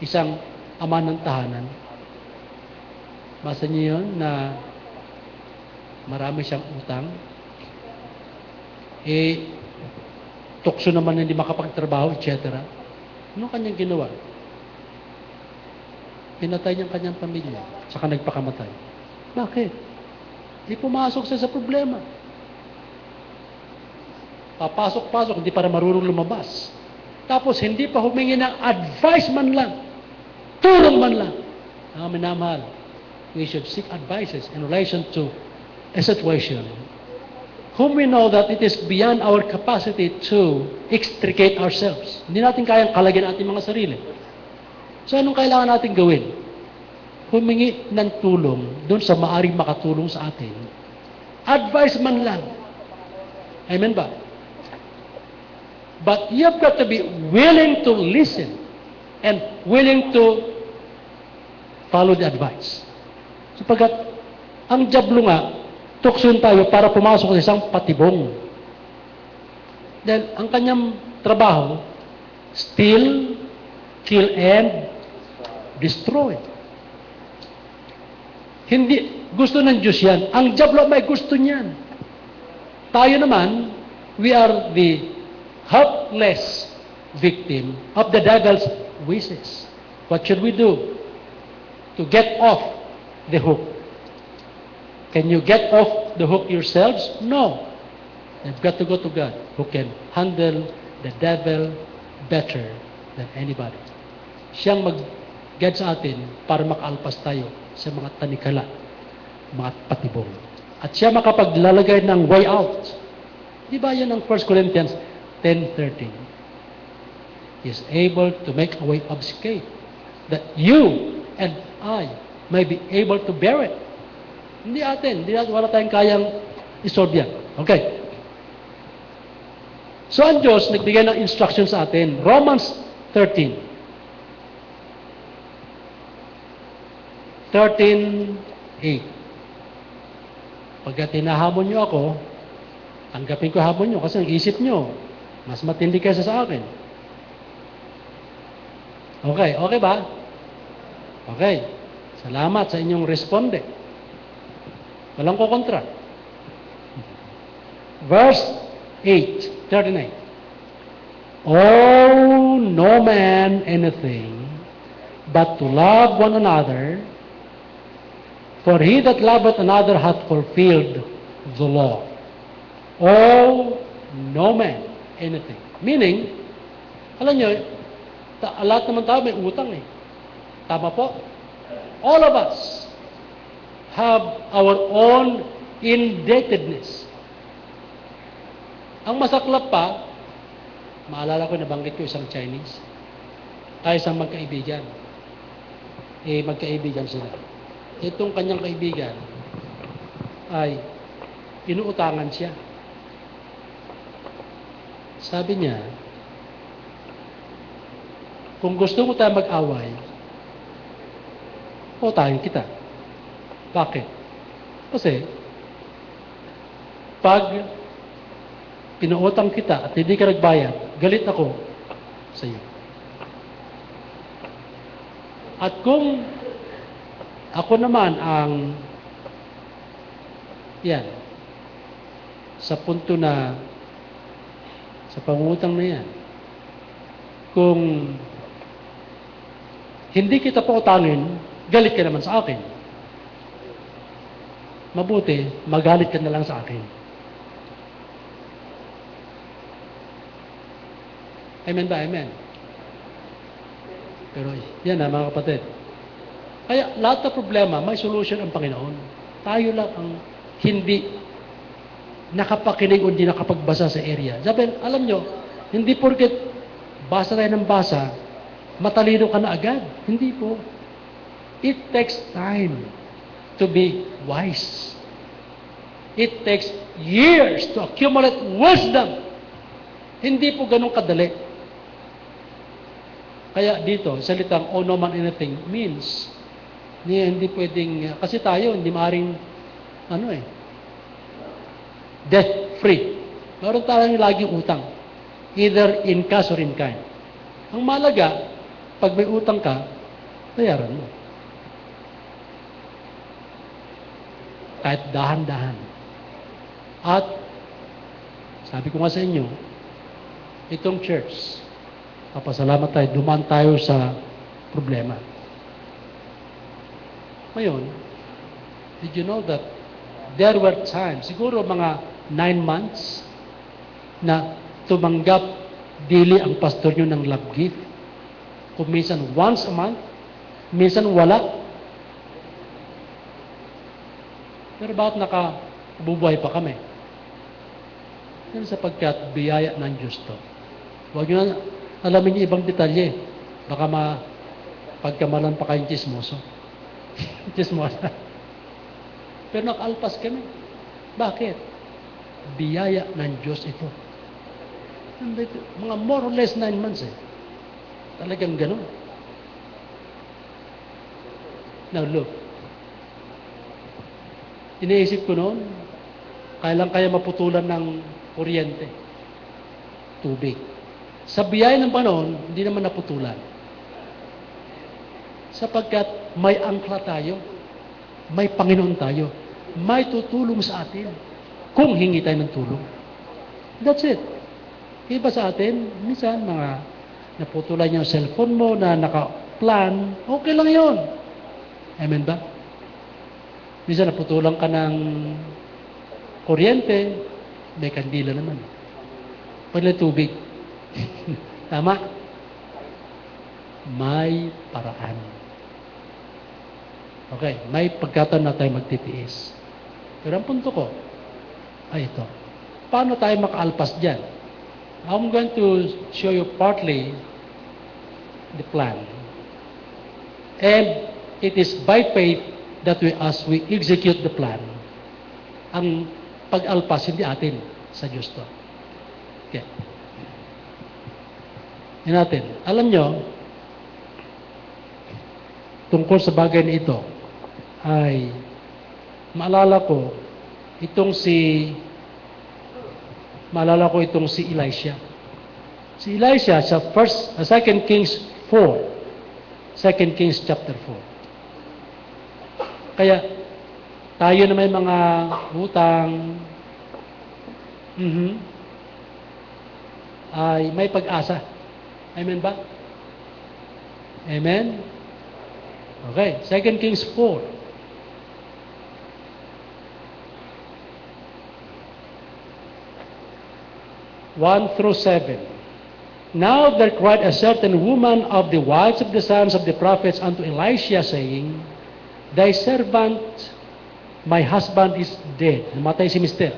isang ama ng tahanan, basa niyo yun na marami siyang utang, tukso naman hindi makapagtrabaho, etc. Ano kanyang ginawa? Pinatay niyang kanyang pamilya, saka nagpakamatay. Bakit? Di pumasok siya sa problema. Papasok-pasok, hindi para marunong lumabas. Tapos hindi pa humingi ng advice man lang, tulong man lang. Minamahal, we should seek advices in relation to a situation whom we know that it is beyond our capacity to extricate ourselves. Hindi natin kayang kalagyan ating mga sarili. So, anong kailangan natin gawin? Humingi ng tulong doon sa maaring makatulong sa atin. Advice man lang. Amen ba? But you have got to be willing to listen and willing to follow the advice. Sapagat, ang jablo nga, tukson tayo para pumasok sa isang patibong. Dahil ang kanyang trabaho, steal, kill, and destroy. Hindi, gusto ng Diyos yan. Ang jablo may gusto niyan. Tayo naman, we are the helpless victim of the devil's wishes. What should we do to get off the hook? Can you get off the hook yourselves? No. You've got to go to God, who can handle the devil better than anybody. Siyang mag-guide sa atin para makaalpas tayo sa mga tanikala, mga patibong. At siya makapaglalagay ng way out. Di ba yan ang 1 Corinthians 10:13? He is able to make a way of escape, that you and I may be able to bear it. Hindi wala tayong kayang isolve yan. Okay. So ang Diyos nagbigay ng instruction sa atin. Romans 13:8. Pagka tinahamon nyo ako, tanggapin ko hamon nyo kasi ang isip nyo, mas matindi kaysa sa akin. Okay ba? Okay. Salamat sa inyong responde. Walang ko kontra. Verse 8:39. Owe no man anything but to love one another, for he that loveth another hath fulfilled the law. Owe no man anything. Meaning, alam nyo, lahat naman tayo may utang eh. Tama po? All of us have our own indebtedness. Ang masaklap pa, maalala ko, nabanggit ko isang Chinese, ay isang magkaibigan. Magkaibigan sila. Itong kanyang kaibigan ay inuutangan siya. Sabi niya, kung gusto mo tayo mag-away, utangin kita. Bakit? Kasi, pag pinuutang kita at hindi ka nagbayad, galit ako sa iyo. At kung ako naman ang sa punto na sa pangutang na yan, kung hindi kita pautangin, galit ka naman sa akin. Mabuti, magalit ka na lang sa akin. Amen ba? Amen. Pero yan mga kapatid. Kaya lahat ng problema, may solution ang Panginoon. Tayo lang ang hindi nakapakinig o hindi nakapagbasa sa area. Sabi, alam nyo, hindi porket basa tayo ng basa, matalino ka na agad. Hindi po. It takes time to be wise. It takes years to accumulate wisdom. Hindi po ganun kadali. Kaya dito, salitang "owe no man anything" means hindi pwedeng, kasi tayo hindi maaaring debt free. Meron tayong laging utang, either in cash or in kind. Ang malaga, pag may utang ka, bayaran mo. Kahit dahan-dahan. At sabi ko nga sa inyo, itong church, papasalamat tayo, dumaan tayo sa problema. Ngayon, did you know that there were times, siguro mga 9 months, na tumanggap dili ang pastor nyo ng love gift. Kung minsan once a month, minsan wala. Pero bakit nakabubuhay pa kami? Yan sapagkat biyaya ng Diyos to. Huwag nyo na alamin yung ibang detalye. Baka pagkamalan pa kayong chismoso. Chismosa. Pero nakalpas kami. Bakit? Biyaya ng Diyos ito. Mga more or less 9 months eh. Talagang ganun. Now look, iniisip ko noon, kailan kaya maputulan ng kuryente? Tubig. Sa biyaya ng panahon, hindi naman naputulan. Sapagkat may angkla tayo, may Panginoon tayo, may tutulong sa atin kung hingi tayo ng tulong. That's it. Iba sa atin, minsan mga naputulan yung cellphone mo na naka-plan, okay lang yon. Amen ba? Minsan naputulan ka ng kuryente, may kandila naman. Pwede tubig. Tama? May paraan. Okay, may pagkataon na tayo magtitiis. Pero ang punto ko ay ito. Paano tayo makaalpas dyan? I'm going to show you partly the plan. And it is by faith that as we execute the plan, ang pag-alpas hindi atin, sa Diyos to. Okay. Yan natin. Alam nyo, tungkol sa bagay na ito, ay maalala ko itong si Elisha. Si Elisha sa 2 Kings 4. 2 Kings chapter 4. Kaya tayo na may mga utang, ay may pag-asa. Amen ba? Amen? Okay, 2 Kings 4. 1-7. Now there cried a certain woman of the wives of the sons of the prophets unto Elisha, saying, Thy servant, my husband, is dead. Namatay si Mister.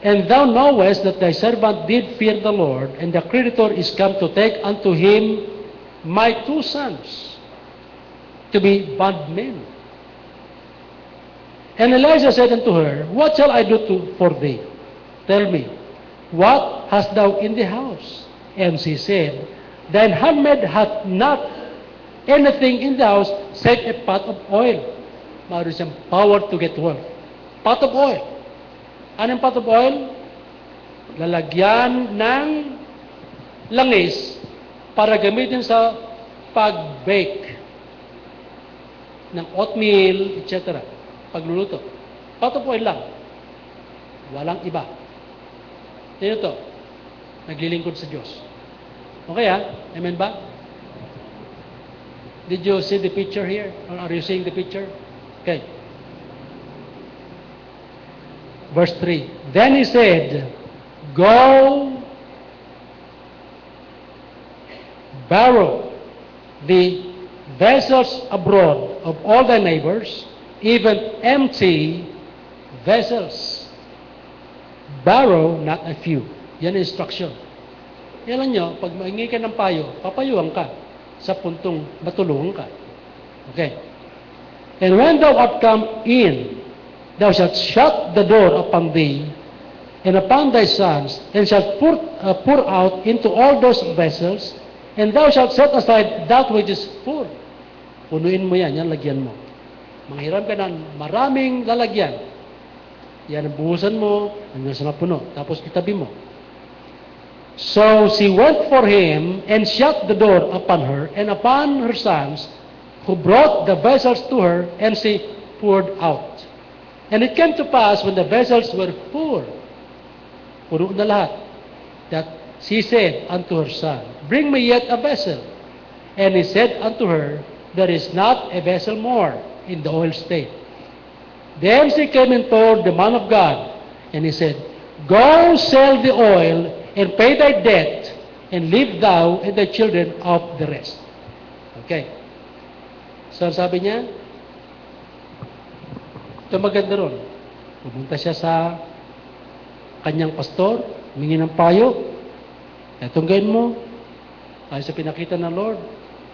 And thou knowest that thy servant did fear the Lord, and the creditor is come to take unto him my 2 sons, to be bondmen. And Elisha said unto her, What shall I do for thee? Tell me, what hast thou in the house? And she said, Thine handmaid hath not anything in the house save a pot of oil. Mayroon siyang power to get wealth. Pot of oil. Anong pot of oil? Lalagyan ng langis para gamitin sa pag-bake ng oatmeal, etc. Pagluluto. Pot of oil lang. Walang iba. Sino to? Naglilingkod sa Diyos. Okay Amen ba? Did you see the picture here? Or are you seeing the picture? Okay. Verse 3. Then he said, Go borrow the vessels abroad of all thy neighbors, even empty vessels. Borrow, not a few. Yan ang instruction. Alam nyo, pag maingi ka ng payo, papayuhan ka sa puntong matulungan ka. Okay. And when thou art come in, thou shalt shut the door upon thee and upon thy sons, and shalt pour out into all those vessels, and thou shalt set aside that which is full. Punuin mo yan lagyan mo. Manghiram ka ng maraming lalagyan. Yan ang buhusan mo, hanggang sa mapuno. Tapos itabi mo. So she went for him and shut the door upon her and upon her sons, who brought the vessels to her, and she poured out. And it came to pass when the vessels were full, puno na lahat, that she said unto her son, Bring me yet a vessel. And he said unto her, There is not a vessel more in the oil state. Then she came and told the man of God, and he said, Go sell the oil, and pay thy debt, and live thou and thy children of the rest. Okay. So, sabi niya, ito maganda ron. Pumunta siya sa kanyang pastor, humingi ng payo. Itong gawin mo, ay sa pinakita ng Lord,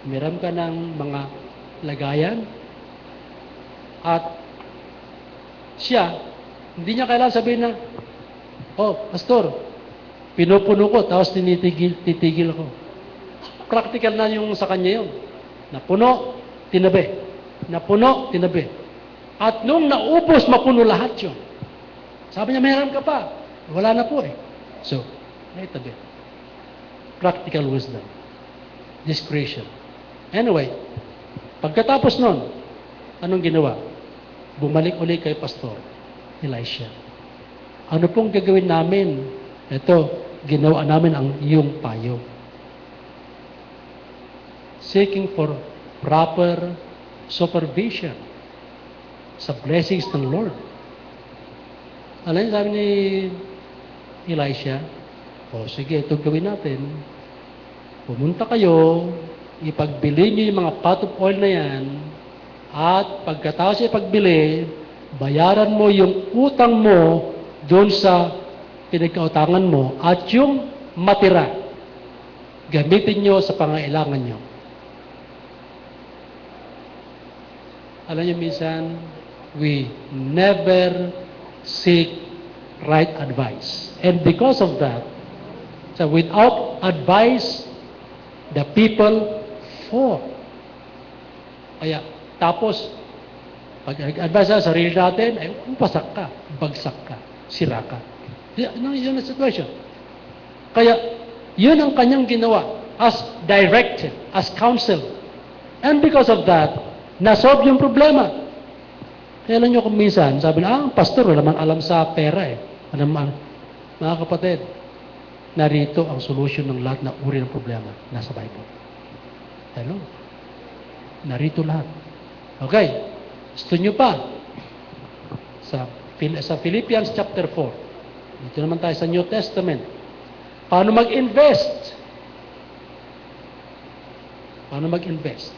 meron ka ng mga lagayan, at siya, hindi niya kailangan sabihin na, Oh, pastor, pinupuno ko, tapos titigil ako. Practical na yung sa kanya yun. Napuno, tinabi. napuno, tinabi. At nung naubos, mapuno lahat yun. Sabi niya, mayroon ka pa. Wala na po eh. So, naitabi. Practical wisdom. Discretion. Anyway, pagkatapos nun, anong ginawa? Bumalik uli kay Pastor Elisha. Ano pong gagawin namin? Ito, ginawa namin ang iyong payo. Seeking for proper supervision sa blessings ng Lord. Alam niyo, sabi ni Elisha, sige, ito gawin natin. Pumunta kayo, ipagbili niyo yung mga pot of oil na yan, at pagkatapos ipagbili, bayaran mo yung utang mo doon sa pinagkautangan mo, at yung matira, gamitin nyo sa pangailangan nyo. Alam niyo, minsan, we never seek right advice. And because of that, so without advice, the people fall. Kaya, tapos, pag advice sa sarili natin, ay umpasak ka, bagsak ka, sira ka. Yun ang situation. Kaya, yun ang kanyang ginawa as directed, as counsel. And because of that, nasolve yung problema. Kaya alam nyo kung minsan, sabi na, pastor, wala man alam sa pera eh. Ano man, mga kapatid, narito ang solution ng lahat na uri ng problema. Nasa Bible. Hello? Narito lahat. Okay. Gusto nyo pa? Sa Philippians chapter 4. Dito naman tayo sa New Testament. Paano mag-invest? Paano mag-invest?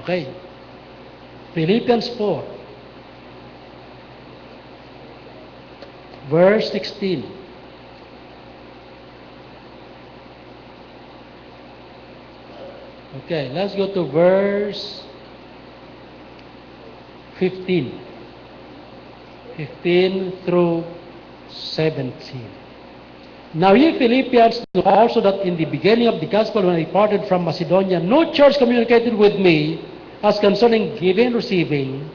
Okay. Philippians 4. Verse 16. Okay, let's go to verse 15. 15 through 17. Now ye Philippians know also that in the beginning of the gospel when I departed from Macedonia, no church communicated with me as concerning giving and receiving,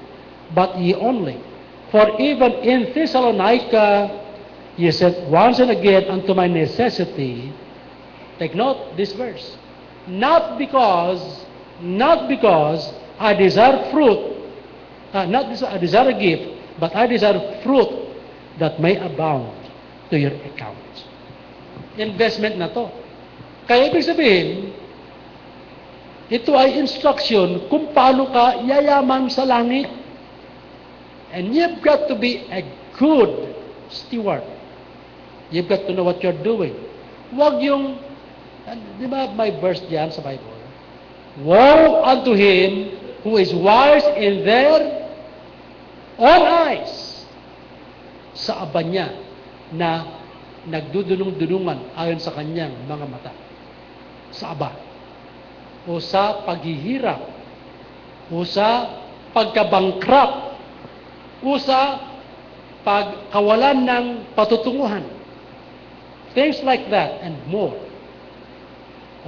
but ye only. For even in Thessalonica ye sent once and again unto my necessity. Take note this verse. Not because I desire fruit, I desire a gift, but I desire fruit that may abound to your account. Investment na to. Kaya ibig sabihin, ito ay instruction kung paano ka yayaman sa langit. And you've got to be a good steward. You've got to know what you're doing. Huwag yung, di ba may verse diyan sa Bible? Woe unto him who is wise in their own eyes. Sa aba niya na nagdudunong-dunungan ayon sa kanyang mga mata. Sa aba. O sa paghihirap. O sa pagkabangkrap. O sa pagkawalan ng patutunguhan. Things like that and more.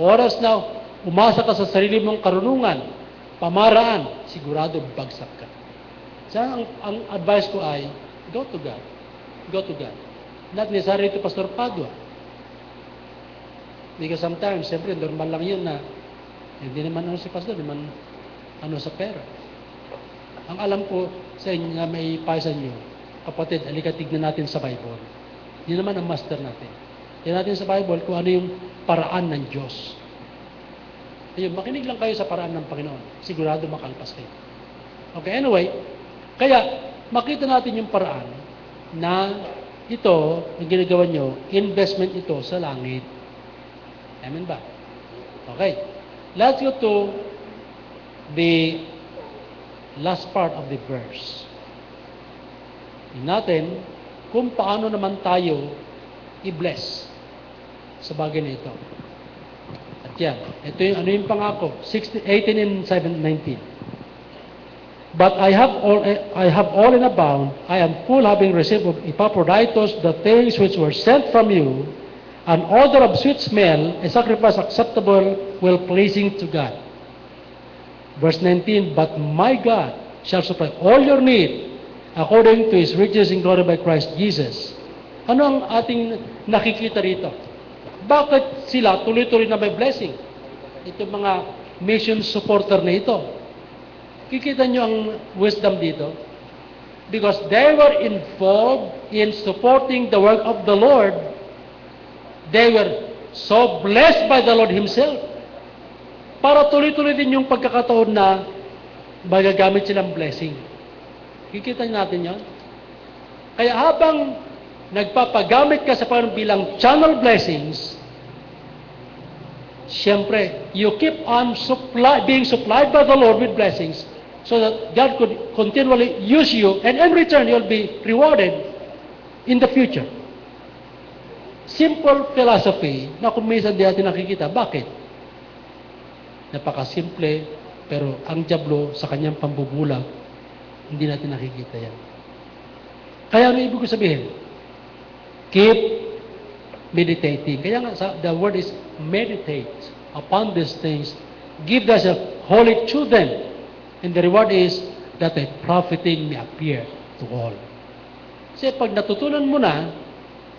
Oras na umasa ka sa sarili mong karunungan, pamaraan, sigurado bagsak ka. Saan ang advice ko ay, go to God. Go to God. Not necessarily to Pastor Padua. Because sometimes, siyempre, normal lang yun na hindi naman ano si Pastor, hindi naman ano sa pera. Ang alam ko sa inyo na may payo sa inyo, kapatid, halika tignan natin sa Bible. Yun naman ang master natin. Tignan natin sa Bible kung ano yung paraan ng Diyos. Ayun, makinig lang kayo sa paraan ng Panginoon. Sigurado makalpas kayo. Okay, anyway, kaya makita natin yung paraan na ito, yung ginagawa nyo, investment ito sa langit. Amen ba? Okay. Let's go to the last part of the verse. Tingnan natin kung paano naman tayo i-bless sa bagay na ito. At yan, ito yung ano yung pangako, 18 and 19. But I have all in abound. I am full, having received of Epaphroditus the things which were sent from you, an odor of sweet smell, a sacrifice acceptable, well pleasing to God. Verse 19, but my God shall supply all your need according to His riches in glory by Christ Jesus. Ano ang ating nakikita rito? Bakit sila tuloy-tuloy na may blessing? Ito mga mission supporter na ito. Kikita nyo ang wisdom dito? Because they were involved in supporting the work of the Lord, they were so blessed by the Lord Himself. Para tuloy-tuloy din yung pagkakataon na magagamit silang blessing. Kikita natin yan? Kaya habang nagpapagamit ka sa Panginoon bilang channel blessings, siyempre, you keep on being supplied by the Lord with blessings so that God could continually use you, and in return, you'll be rewarded in the future. Simple philosophy na kung minsan di natin nakikita. Bakit? Napakasimple, pero ang diablo sa kanyang pambubulag, hindi natin nakikita yan. Kaya ano ibig ko sabihin? Keep meditating. Kaya nga, the word is meditate upon these things. Give thyself wholly to them. And the reward is that a profiting may appear to all. Kasi pag natutunan mo na,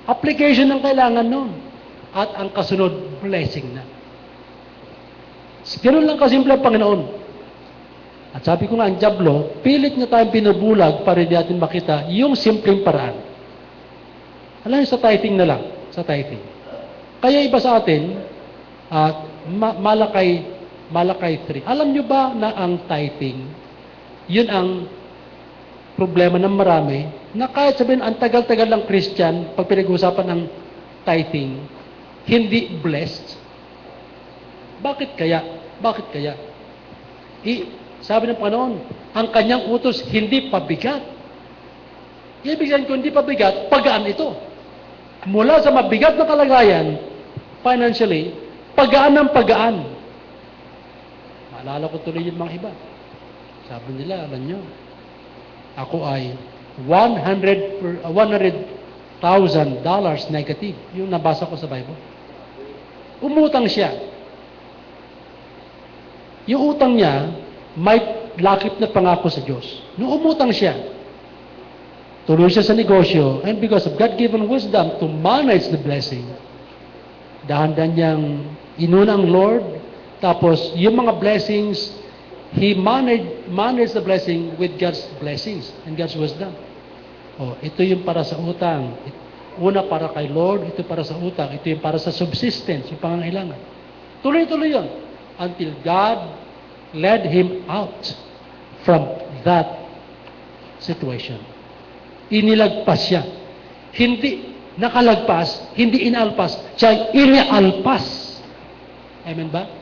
application ang kailangan nun. At ang kasunod, blessing na. Ganun lang kasimple ang Panginoon. At sabi ko nga, ang diablo, pilit na tayong binubulag para hindi natin makita yung simpleng paraan. Alam niyo, sa tithing na lang. Sa tithing. Kaya iba sa atin, Malakay 3. Alam niyo ba na ang tithing, yun ang problema ng marami, na kahit sabihin, ang tagal-tagal ng Christian, pag pinag-uusapan ng tithing, hindi blessed. Bakit kaya? Bakit kaya? Sabi ng Panginoon, ang kanyang utos hindi pabigat. Ibig sabihin ko, hindi pabigat, pagaan ito. Mula sa mabigat na kalagayan, financially, pagaan ng pagaan. Maalala ko tuloy yung mga iba. Sabi nila, alam nyo, ako ay $100,000 negative. Yung nabasa ko sa Bible. Umutang siya. Yung utang niya, may lakip na pangako sa Diyos. Nung umutang siya, tuloy siya sa negosyo, and because of God-given wisdom to manage the blessing, dahan-dahan niyang inuna ang Lord, tapos yung mga blessings, He managed the blessing with God's blessings and God's wisdom. Ito yung para sa utang. Una para kay Lord, ito para sa utang. Ito yung para sa subsistence, yung pangangailangan. Tuloy-tuloy yun. Until God led him out from that situation. Inilagpas siya. Hindi nakalagpas, hindi inalpas, siya inialpas. Amen ba?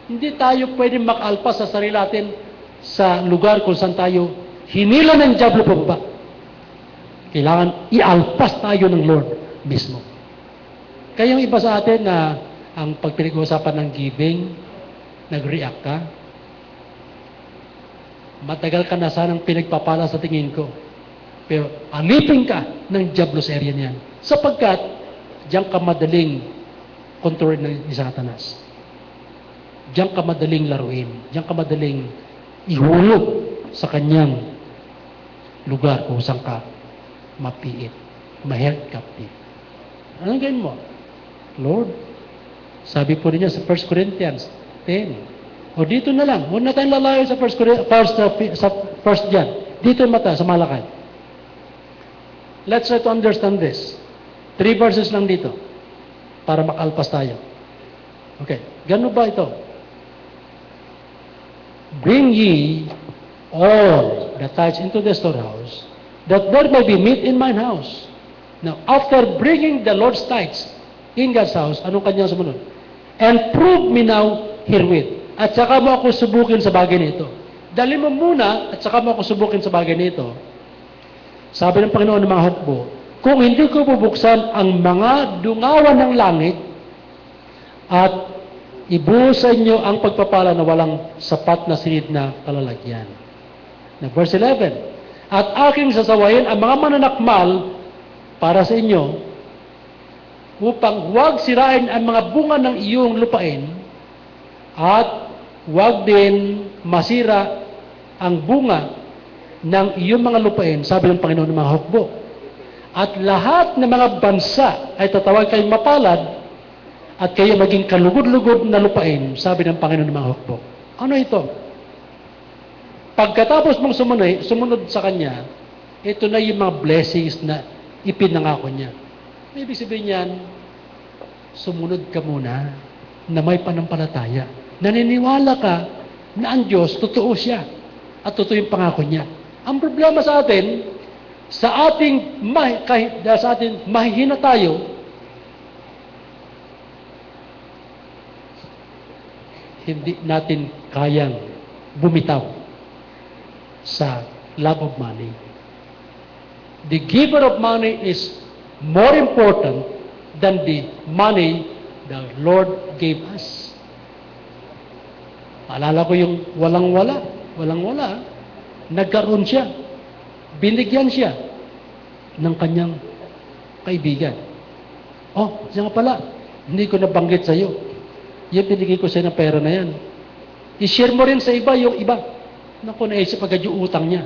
Hindi tayo pwedeng makalpas sa sarili natin sa lugar kung saan tayo hinila ng diablo pababa. Kailangan ialpas tayo ng Lord mismo. Kaya yung iba sa atin na ang pagpinag-uusapan ng giving, nag-react ka, matagal ka na sanang pinagpapala sa tingin ko. Pero alipin ka ng diablo sa area niyan. Sapagkat, diyan ka madaling kontrolin ni Satanas. Diyan ka madaling laruin. Diyan ka madaling ihulog sa kanyang lugar kung saan ka mapiit, ma-held captive. Anong gawin mo? Lord, sabi po niya sa 1 Corinthians 10. O dito na lang. Huwag na tayong lalayo sa 1 John. Dito yung mata, sa Malakay. Let's try to understand this. 3 verses lang dito para makalpas tayo. Okay. Gano ba ito? Bring ye all the tithes into the storehouse, that there may be meat in mine house. Now, after bringing the Lord's tithes in God's house, anong kanyang sumunod? And prove me now herewith. At saka mo ako subukin sa bagay nito. Dali mo muna, at saka mo ako subukin sa bagay nito. Sabi ng Panginoon ng mga hukbo, kung hindi ko bubuksan ang mga dungawan ng langit at ibuhos sa inyo ang pagpapala na walang sapat na silid na kalalagyan. Na verse 11, at aking sasawayin ang mga mananakmal para sa inyo upang huwag sirain ang mga bunga ng iyong lupain at huwag din masira ang bunga ng iyong mga lupain, sabi ng Panginoon ng mga hukbo. At lahat ng mga bansa ay tatawag kayong mapalad at kayo maging kalugod-lugod na lupain, sabi ng Panginoon ng mga hukbo. Ano ito? Pagkatapos mong sumunod sa Kanya, ito na yung mga blessings na ipinangako niya. Ibig sabihin yan, sumunod ka muna na may panampalataya. Naniniwala ka na ang Diyos, totoo siya at totoo yung pangako niya. Ang problema sa atin, dahil sa atin mahihina tayo, hindi natin kayang bumitaw sa love of money. The giver of money is more important than the money the Lord gave us. Alala ko yung walang-wala, nagkaroon siya, binigyan siya ng kanyang kaibigan. Oh, siya nga pala, hindi ko nabanggit sa iyo. Yung binigay ko sa ng pera na yan. I-share mo rin sa iba yung iba. Naku, naisip agad yung utang niya.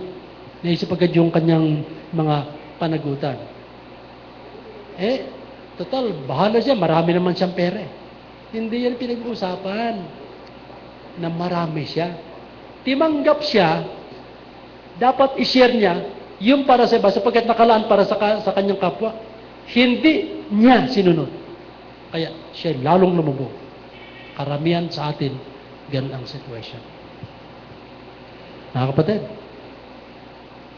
Naisip agad yung kanyang mga panagutan. Total, bahala siya. Marami naman siyang pera. Hindi yan pinag-uusapan na marami siya. Timanggap siya, dapat i-share niya yung para sa iba sapagkat nakalaan para sa kanyang kapwa. Hindi niya sinunod. Kaya siya lalong lumubo. Karamihan sa atin, ganun ang situation. Mga kapatid.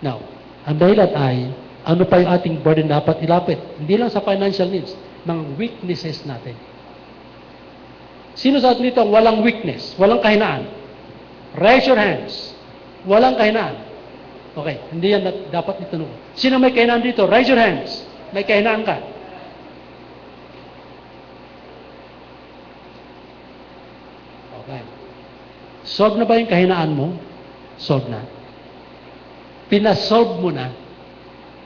Now, ang dahilan ay, ano pa yung ating burden dapat ilapit? Hindi lang sa financial needs, mga weaknesses natin. Sino sa atin dito ang walang weakness, walang kahinaan? Raise your hands. Walang kahinaan. Okay, hindi yan dapat itanong. Sino may kahinaan dito? Raise your hands. May kahinaan ka. Okay. Solve na ba yung kahinaan mo? Solve na. Pinasolve mo na.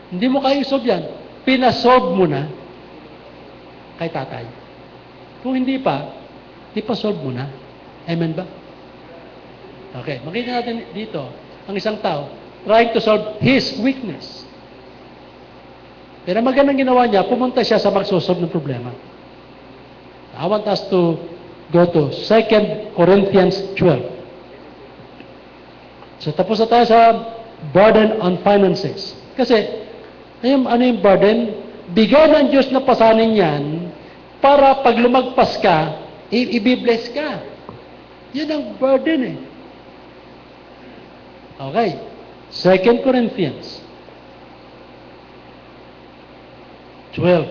Hindi mo kaya i-solve yan. Pinasolve mo na kay tatay. Kung hindi pa, ipasolve mo na. Amen ba? Okay, makita natin dito, ang isang tao, trying to solve his weakness. Pero magandang ginawa niya, pumunta siya sa magsosolve ng problema. I want us to go to 2 Corinthians 12. So tapos na tayo sa burden on finances. Kasi, ano yung burden? Bigay ng Diyos na pasanin yan para pag lumagpas ka, i-bless ka. Yan ang burden eh. Okay. 2 Corinthians 12.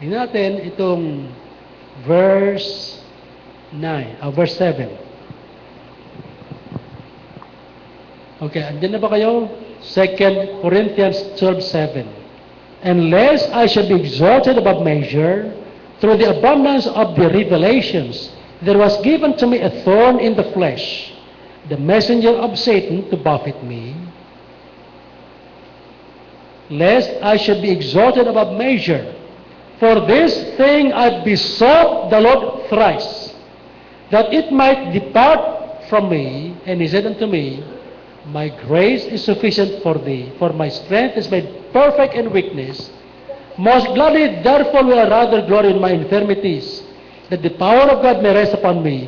Tingnan natin itong verse 7. Okay, andyan na ba kayo? 2 Corinthians 12:7. Unless I should be exalted above measure through the abundance of the revelations, there was given to me a thorn in the flesh, the messenger of Satan to buffet me, lest I should be exalted above measure. For this thing I besought the Lord thrice, that it might depart from me. And he said unto me, My grace is sufficient for thee, for my strength is made perfect in weakness. Most gladly, therefore, will I rather glory in my infirmities, that the power of God may rest upon me.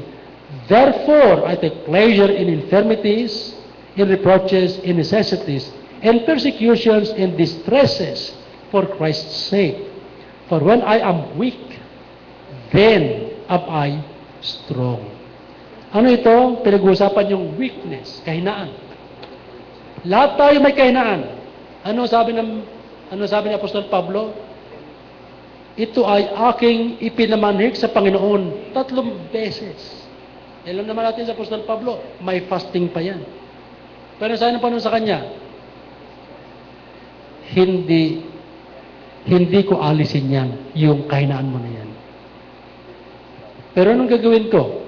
Therefore, I take pleasure in infirmities, in reproaches, in necessities, in persecutions, in distresses, for Christ's sake. For when I am weak, then am I strong. Ano ito? Pinag-uusapan yung weakness, kahinaan. Lahat tayo may kahinaan. Ano sabi ni Apostol Pablo? Ito ay aking ipinamanhik sa Panginoon 3 beses. Alam naman natin sa Apostol Pablo, may fasting pa yan. Pero saan ang panahon sa kanya? Hindi ko alisin yan, yung kahinaan mo na yan. Pero anong gagawin ko?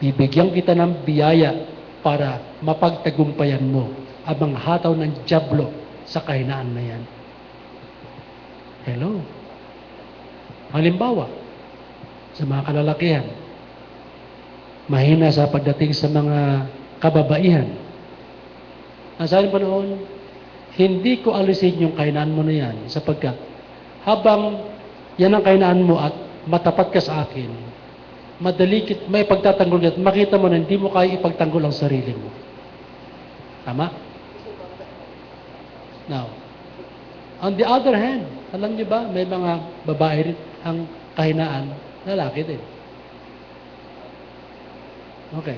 Bibigyan kita ng biyaya para mapagtagumpayan mo ang mga hataw ng dyablo sa kahinaan na yan. Hello? Halimbawa, sa mga kalalakihan, mahina sa pagdating sa mga kababaihan. Ang sabi pa noon, hindi ko alisin yung kainaan mo na yan sapagkat habang yan ang kainaan mo at matapat ka sa akin, may pagtatanggol at makita mo na hindi mo kaya ipagtanggol ang sarili mo. Tama? Now, on the other hand, alam niyo ba, may mga babae rin ang kahinaan, lalaki din. Okay.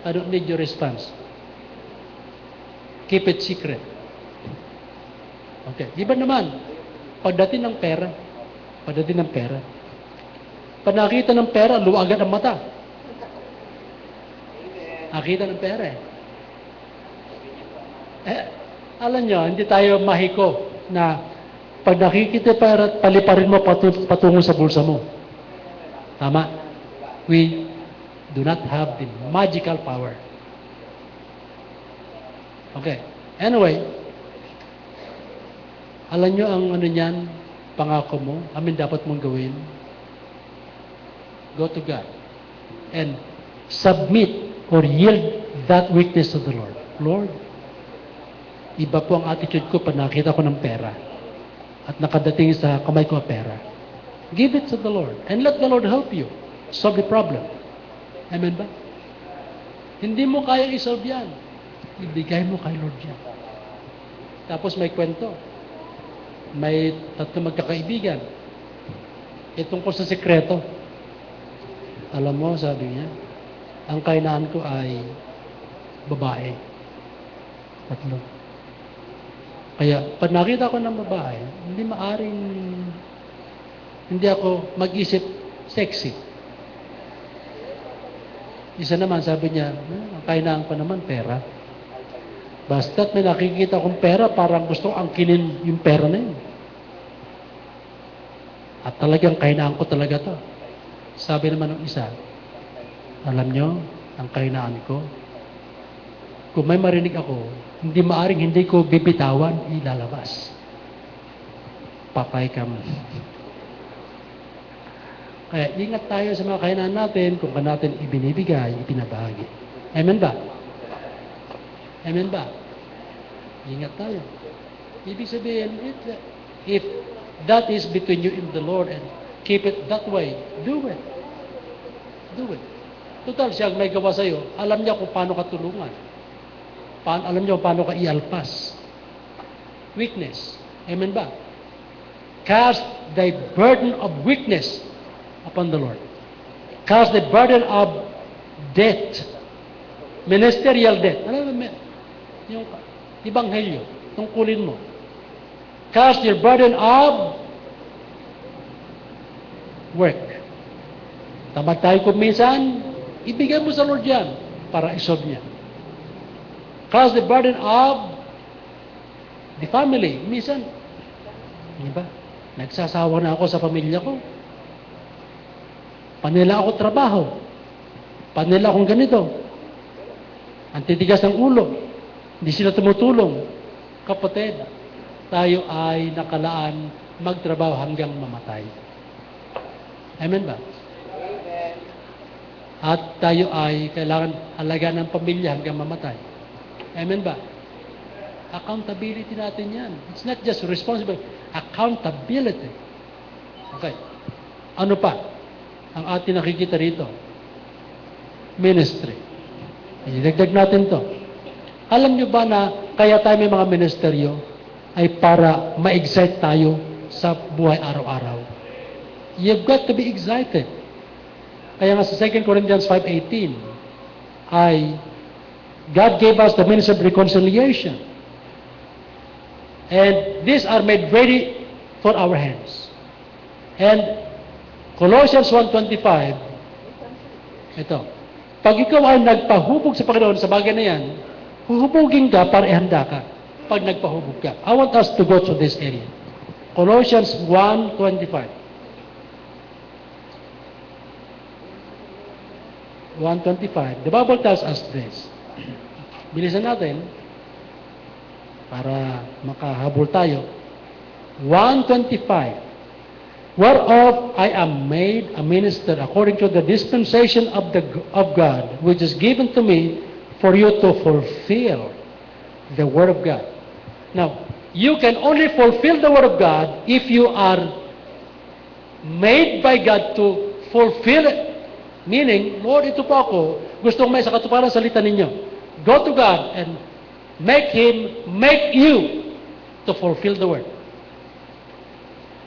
I don't need your response. Keep it secret. Okay. Iba naman, pagdating ng pera, pag nakita ng pera, luwagan ang mata. Nakita ng pera alam nyo, hindi tayo mahiko na pag nakikita pera, paliparin mo patungo sa bulsa mo. Tama? We do not have the magical power. Okay. Anyway, alam nyo ang ano niyan, pangako mo, dapat mong gawin. Go to God and submit or yield that weakness to the Lord. Lord, iba po ang attitude ko pag nakita ko ng pera at nakadating sa kamay ko ang pera. Give it to the Lord and let the Lord help you solve the problem. Amen ba? Hindi mo kaya isolve yan. Ibigay mo kay Lord yan. Tapos may kwento. May tatlo magkakaibigan. Tungkol sa sekreto. Alam mo, sabi niya, ang kainaan ko ay babae. Tatlo. Kaya, pag nakita ko ng babae, hindi ako mag-isip sexy. Isa naman, sabi niya, ang kainaan ko naman, pera. Basta't may nakikita kong pera, parang gusto kong angkinin yung pera na yun. At talagang kainaan ko talaga to. Sabi naman ng isa, alam nyo, ang kainaan ko, kung may marinig ako, hindi ko bibitawan, ilalabas. Patay ka mo. Kaya ingat tayo sa mga kainaan natin kung ka natin ibinibigay, ipinabahagi. Amen ba? Amen ba? Ingat tayo. Ibig sabihin, if that is between you and the Lord and keep it that way, do it. Do it. Total, siya may gawa sa'yo, alam niya kung paano ka tulungan. Alam niyo paano ka ialpas. Weakness. Amen ba? Cast thy burden of weakness upon the Lord. Cast the burden of debt. Ministerial debt. Alam mo, yung Ebanghelyo, tungkulin mo. Cast your burden of work. Tamad tayo kung minsan, ibigay mo sa Lord yan para isolve niya. Cast the burden of the family. Minsan, di ba? Nagsasawa na ako sa pamilya ko. Panila ako trabaho. Panila akong ganito. Ang titigas ng ulo. Hindi sila tumutulong. Kapatid, tayo ay nakalaan magtrabaho hanggang mamatay. Amen ba? At tayo ay kailangan alagaan ng pamilya hanggang mamatay. Amen ba? Accountability natin yan. It's not just responsibility. Accountability. Okay. Ano pa? Ang ating nakikita rito. Ministry. Idagdag natin to. Alam nyo ba na kaya tayo may mga ministeryo ay para ma-excite tayo sa buhay araw-araw? You've got to be excited. Kaya nga sa 2 Corinthians 5:18 ay God gave us the ministry of reconciliation. And these are made ready for our hands. And Colossians 1:25, ito, pag ikaw ay nagpahubog sa Panginoon sa bagay na yan, huhubugin ka para ihanda ka pag nagpahubog ka. I want us to go to this area. Colossians 1:25. 1:25. The Bible tells us this. Bilisan natin para makahabol tayo. 1:25. Whereof I am made a minister according to the dispensation of God, which is given to me for you to fulfill the Word of God. Now, you can only fulfill the Word of God if you are made by God to fulfill it. Meaning, Lord, ito po ako, gusto kong may sa katuparan salita ninyo. Go to God and make Him make you to fulfill the Word.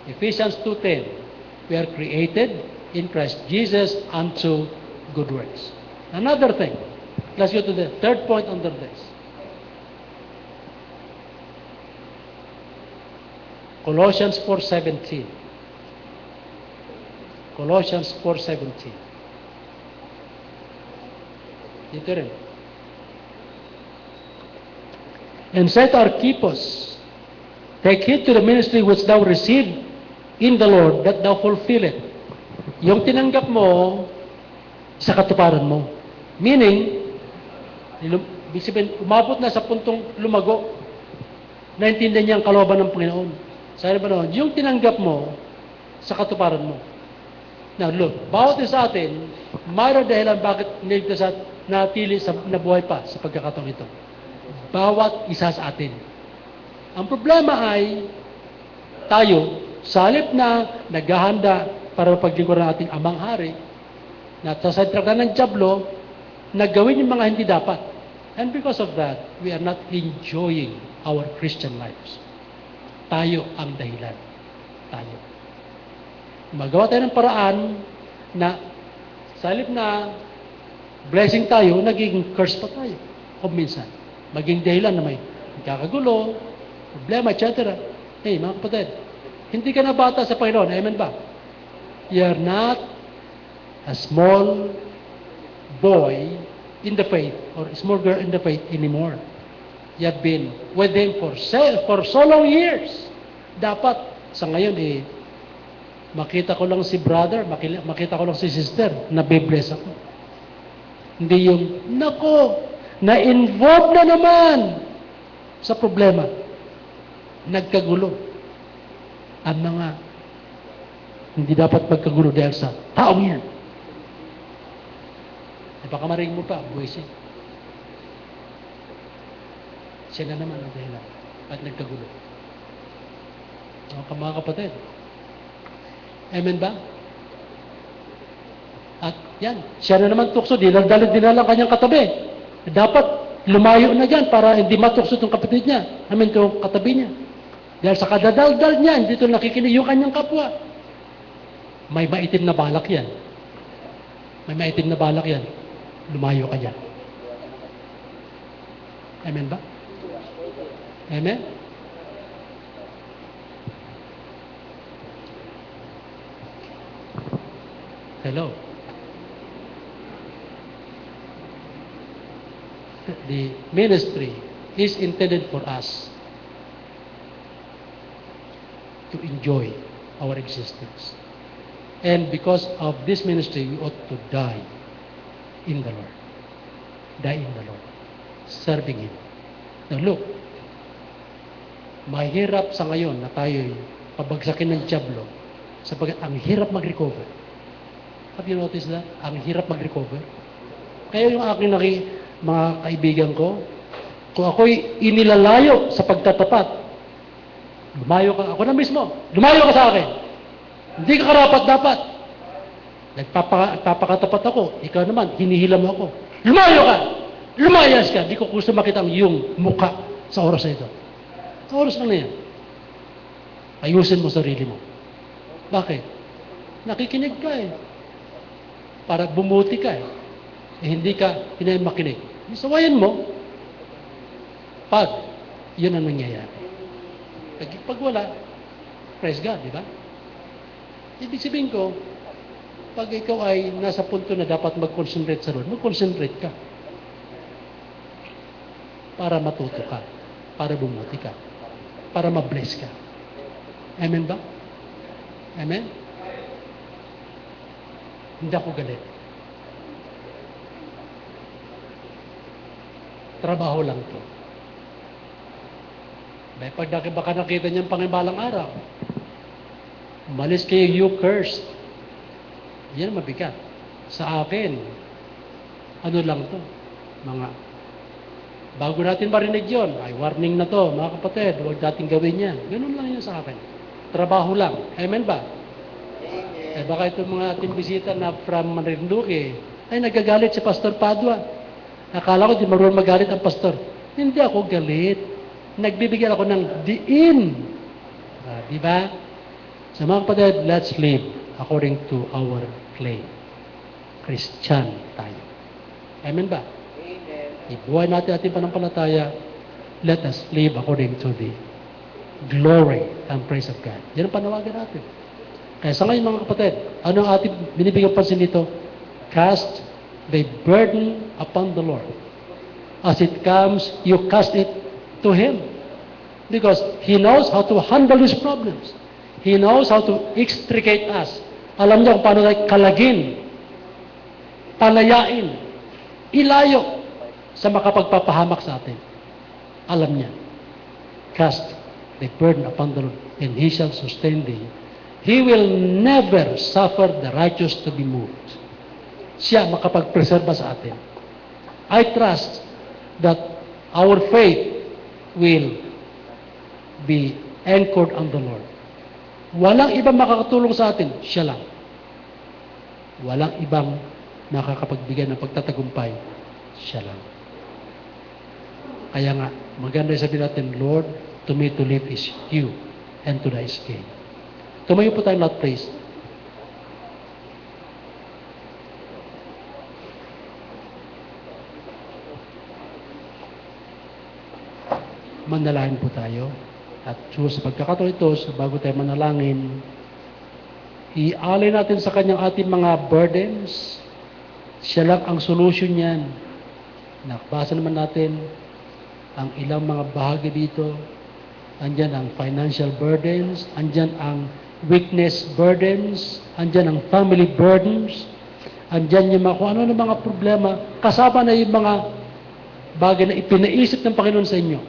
Ephesians 2:10, we are created in Christ Jesus unto good works. Another thing, let's go to the third point under this. Colossians 4:17. Colossians 4:17. Dito rin. And set Archippus, take heed to the ministry which thou received in the Lord, that thou fulfill it. Yung tinanggap mo, sa katuparan mo. Meaning, ibig sabihin, umabot na sa puntong lumago, naintindihan niya ang kalooban ng Panginoon. Sabi ba noon, yung tinanggap mo, sa katuparan mo. Now, look, bawat isa sa atin, mayroon dahilan bakit niligtas at natili sa nabuhay pa sa pagkakataon ito. Bawat isa sa atin. Ang problema ay, tayo, sa halip na naghahanda para paglingkuran ng ating amang hari, na sasadrak na ng dyablo, naggawin yung mga hindi dapat. And because of that, we are not enjoying our Christian lives. Tayo ang dahilan. Tayo. Magawa tayo ng paraan na sa halip na blessing tayo, naging curse pa tayo. O minsan, maging dahilan na may kakagulo, problema, etc. Hey, mga kapatid, hindi ka na bata sa Panginoon. Amen ba? You are not a small boy in the faith or a small girl in the faith anymore. You have been with Him for so long years. Dapat, sa ngayon, makita ko lang si brother, makita ko lang si sister, nabibless ako. Hindi yung, nako, na-involve na naman sa problema. Nagkagulo. Ang mga hindi dapat magkagulo dahil sa taong yan. Ay baka marinig mo pa, buwisin. Siya na naman ang dahilan at nagkagulo. Mga kapatid. Amen ba? At yan, siya na naman tukso, dinala ang kanyang katabi. Dapat lumayo na dyan para hindi matukso itong kapatid niya. Amen, itong katabi niya. Dahil sa kadadaldal niya, dito nakikinig yung kanyang kapwa. May maitim na balak yan. May maitim na balak yan. Lumayo ka dyan. Amen ba? Amen? Hello? The ministry is intended for us to enjoy our existence. And because of this ministry, we ought to die in the Lord. Die in the Lord. Serving Him. Now look, mahirap sa ngayon na tayo'y pabagsakin ng dyablo sapagkat ang hirap mag-recover. Have you noticed that? Ang hirap mag-recover. Kaya yung aking mga kaibigan ko, kung ako'y inilalayo sa pagtatapat, lumayo ka, ako na mismo, lumayo ka sa akin. Hindi ka karapat dapat. Nagpapakatapat ako, ikaw naman, hinihila mo ako. Lumayo ka! Lumayas ka! Hindi ko gusto makita ang iyong mukha sa oras na ito. Sa oras na yan. Ayusin mo sarili mo. Bakit? Nakikinig ka eh. Para bumuti ka eh. Hindi ka makinig. Sawayan mo. Pag yun ang nangyayari. Pag wala, praise God, di ba? Ibig sabihin ko, pag ikaw ay nasa punto na dapat mag-concentrate sa Lord, mag-concentrate ka. Para matuto ka. Para bumuti ka. Para ma-bless ka. Amen ba? Amen? Hindi ako galit. Trabaho lang to. Dahil pag baka nakita niyang pangibalang araw, Malis kayo, you cursed. Yan mabigat. Sa akin, ano lang to? Mga, bago natin marinig yun, ay warning na to, mga kapatid, huwag natin gawin yan. Ganun lang yun sa akin. Trabaho lang. Amen ba? Eh baka itong mga ating bisita na from Marinduque, ay nagagalit si Pastor Padua. Akala ko di marunong magalit ang pastor. Hindi ako galit. Nagbibigyan ako ng diin. Di ba? So mga kapatid, let's live according to our claim. Christian tayo. Amen ba? Ibuhay natin ating panampalataya. Let us live according to the glory and praise of God. Yan ang panawagan natin. Kaya sa ngayon mga kapatid, ano ang ating binibigyan pansin dito? Cast the burden upon the Lord. As it comes, you cast it to Him. Because He knows how to handle these problems. He knows how to extricate us. Alam niya kung paano tayo kalagin, palayain, ilayo sa makapagpapahamak sa atin. Alam niya. Cast the burden upon the Lord, and He shall sustain thee. He will never suffer the righteous to be moved. Siya makapagpreserba sa atin. I trust that our faith will be anchored on the Lord. Walang ibang makakatulong sa atin, siya lang. Walang ibang makakapagbigay ng pagtatagumpay, siya lang. Kaya nga, maganda sabihin natin, Lord, to me to live is you, and to die is gain. Tumayo po tayo lahat, praise. Manalangin po tayo. At sa pagkakataon ito, bago tayo manalangin, ialay natin sa Kanyang ating mga burdens. Siya lang ang solution niyan. Nakabasa naman natin ang ilang mga bahagi dito. Andyan ang financial burdens, andyan ang weakness burdens, andyan ang family burdens, andyan yung mga kung ano ng mga problema, kasama na yung mga bagay na ipinaisip ng Panginoon sa inyo.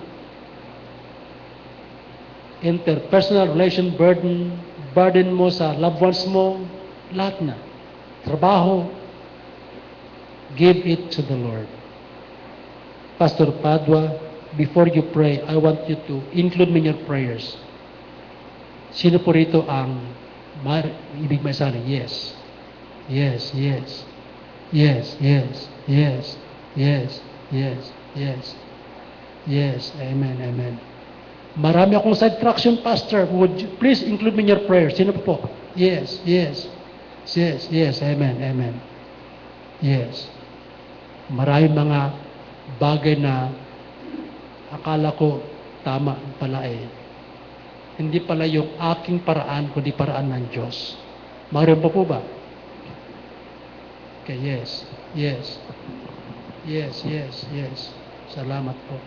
Interpersonal relation burden mo sa loved ones mo, lahat na. Trabaho, give it to the Lord. Pastor Padua, before you pray, I want you to include me in your prayers. Sino po rito ang ibig masabi? Yes. Yes, yes. Yes, yes, yes. Yes, yes, yes. Yes, amen, amen. Marami akong side traction, Pastor. Would you please include me in your prayers? Sino po? Yes, yes. Yes, yes, amen, amen. Yes. Marami mga bagay na akala ko tama pala eh. Hindi pala yung aking paraan, kundi paraan ng Diyos. Mayroon pa po ba? Okay, yes. Yes. Yes, yes, yes. Salamat po.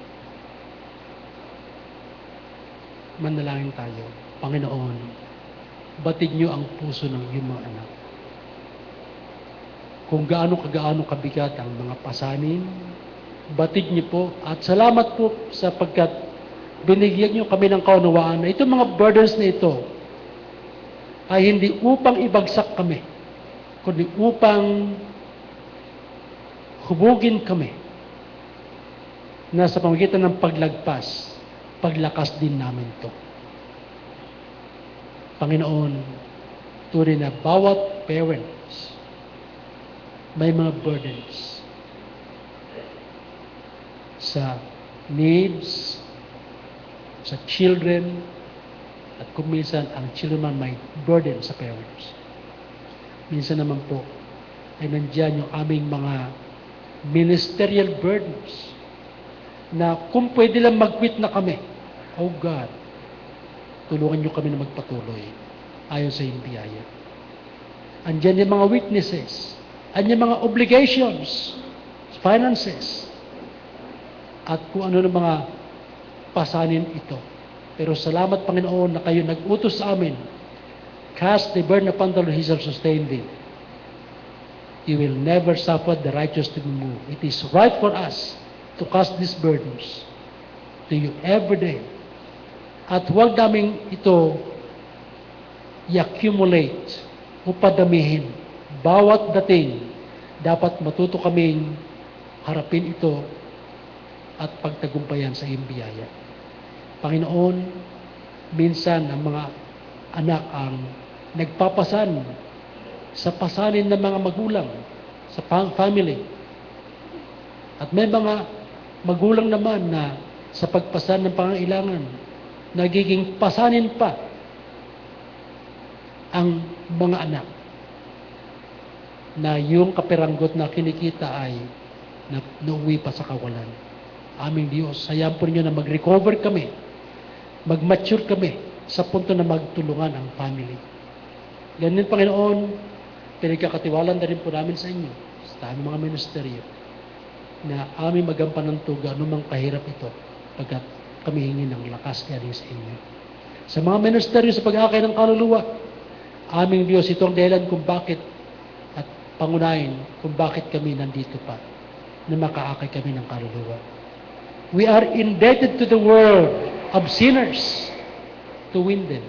Manalangin tayo. Panginoon, batid niyo ang puso ng iyong mga anak. Kung gaano kabigat ang mga pasanin, batid niyo po. At salamat po sapagkat binigyan niyo kami ng kaunawaan na itong mga burdens na ito ay hindi upang ibagsak kami, kundi upang hubugin kami na sa pamamagitan ng paglagpas, paglakas din namin ito. Panginoon, tunay na bawat parents may mga burdens sa needs, sa children, at kung minsan ang children man may burden sa parents. Minsan naman po ay nandiyan yung aming mga ministerial burdens na kung pwede lang mag-quit na kami, oh God, tulungan niyo kami na magpatuloy ayon sa iyong biyaya. Andiyan yung mga weaknesses, andiyan mga obligations, finances, at kung ano ng mga pasanin ito. Pero salamat, Panginoon, na kayo nag-utos sa amin. Cast the burden upon the Lord, He shall sustain thee. You will never suffer the righteous to be moved. It is right for us to cast these burdens to you every day. At huwag namin ito i-accumulate o padamihin. Bawat dating, dapat matuto kaming harapin ito at pagtagumpayan sa iyong biyaya. Panginoon, minsan ang mga anak ang nagpapasan sa pasanin ng mga magulang, sa family. At may mga magulang naman na sa pagpasan ng pangailangan, nagiging pasanin pa ang mga anak na yung kapiranggot na kinikita ay nauwi pa sa kawalan. Aming Diyos, hayaan po ninyo na mag-recover kami, mag-mature kami sa punto na magtulungan ang family. Ganyan, Panginoon, pinagkakatiwalaan na rin po namin sa inyo, sa aming mga ministeryo, na aming magampan ng tuga anumang kahirap ito pagkat kami hingi ng lakas galing sa inyo. Sa mga ministeryo sa pag-aakay ng kaluluwa, aming Diyos, ito ang dahilan kung bakit at pangunahin kung bakit kami nandito pa na makaakay kami ng kaluluwa. We are indebted to the world of sinners to win them.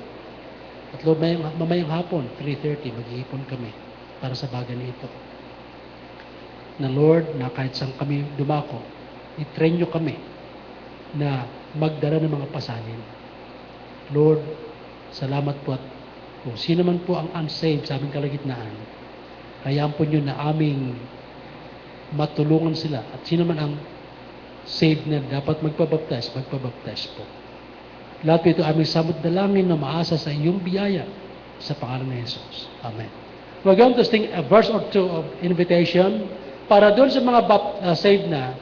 At Lord, mamayang hapon, 3:30, mag-iipon kami para sa bagay na ito. Na Lord, na kahit saan kami dumako, i-train nyo kami na magdala ng mga pasanin. Lord, salamat po at kung sino man po ang unsaved sa aming kalagitnaan, hayaan po nyo na aming matulungan sila. At sino man ang saved na dapat magpabaptize po. Lahat po ito aming samot dalangin na maasa sa iyong biyaya sa pangalan ni Jesus. Amen. We're going to sing a verse or two of invitation para doon sa mga saved na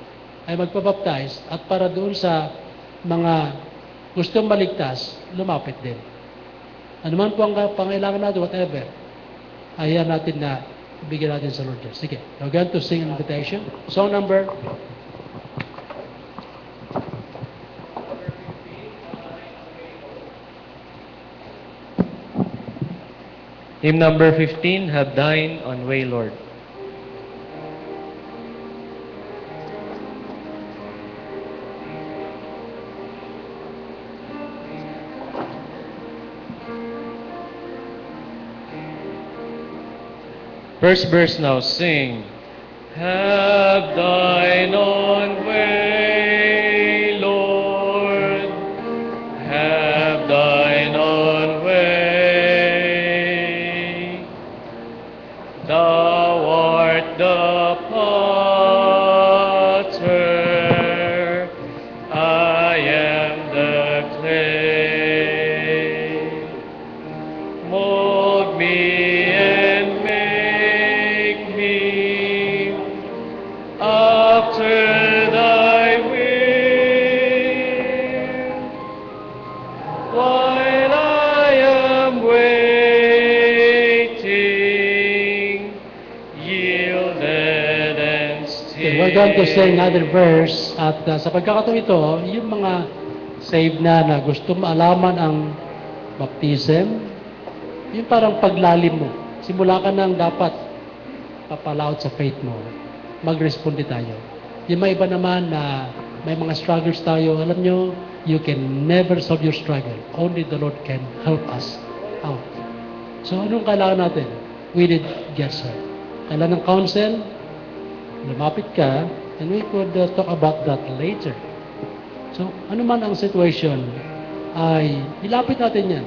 ay magpabaptize at para doon sa mga gustong maligtas, lumapit din. Ano man po ang pangailangan natin, whatever, ayahan natin na ibigay natin sa Lord. Sige, we're going to sing an invitation. Song number... Hymn number 15, Have Thine Own Way, Lord. First verse now, sing. Have thine own way, Lord. Have thine own way. Thou art the potter, I am the clay. Mold me and make me after thy will, while I am waiting, yielded and still. Okay, we're going to sing another verse at sa pagkakataon ito, yung mga saved na gusto maalaman ang baptism, yung parang paglalim mo. Simula ka nang dapat papalaot sa faith mo. Mag-responde tayo. Yung may iba naman na may mga struggles tayo, alam nyo, you can never solve your struggle. Only the Lord can help us out. So, anong kailangan natin? We need God's help. Kailangan ng counsel, lumapit ka, and we could talk about that later. So, ano man ang situation, ay ilapit natin yan.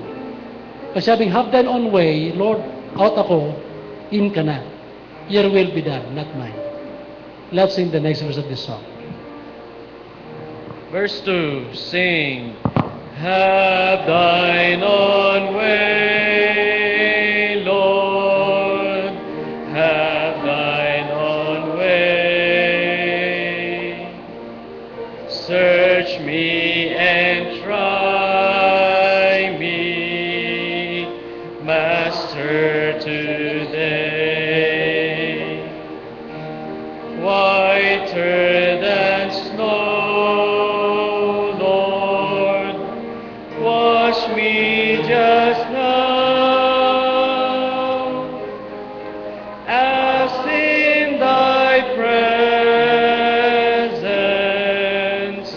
Kasi sabing, have thine own way, Lord, out ako, in ka na. Your will be done, not mine. Let's sing the next verse of this song. Verse 2, sing. Have thine own way, Lord. Have thine own way. Search me and try me, Master, today. Whiter than snow, Lord, wash me just now, as in thy presence,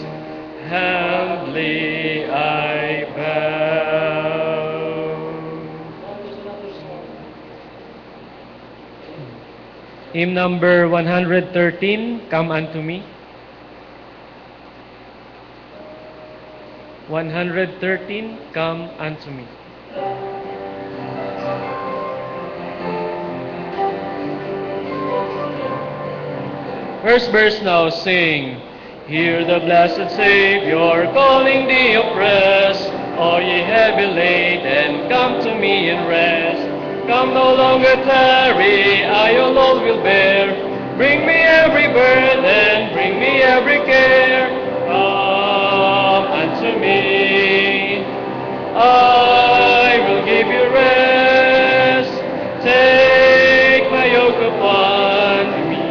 humbly I bow. Hymn number 113, Come Unto Me. 113, Come Unto Me. First verse now, sing. Hear the blessed Savior calling the oppressed. All ye heavy laden, come to me and rest. Come no longer tarry, I your load will bear. Bring me every burden, bring me every care. Come unto me, I will give you rest. Take my yoke upon me.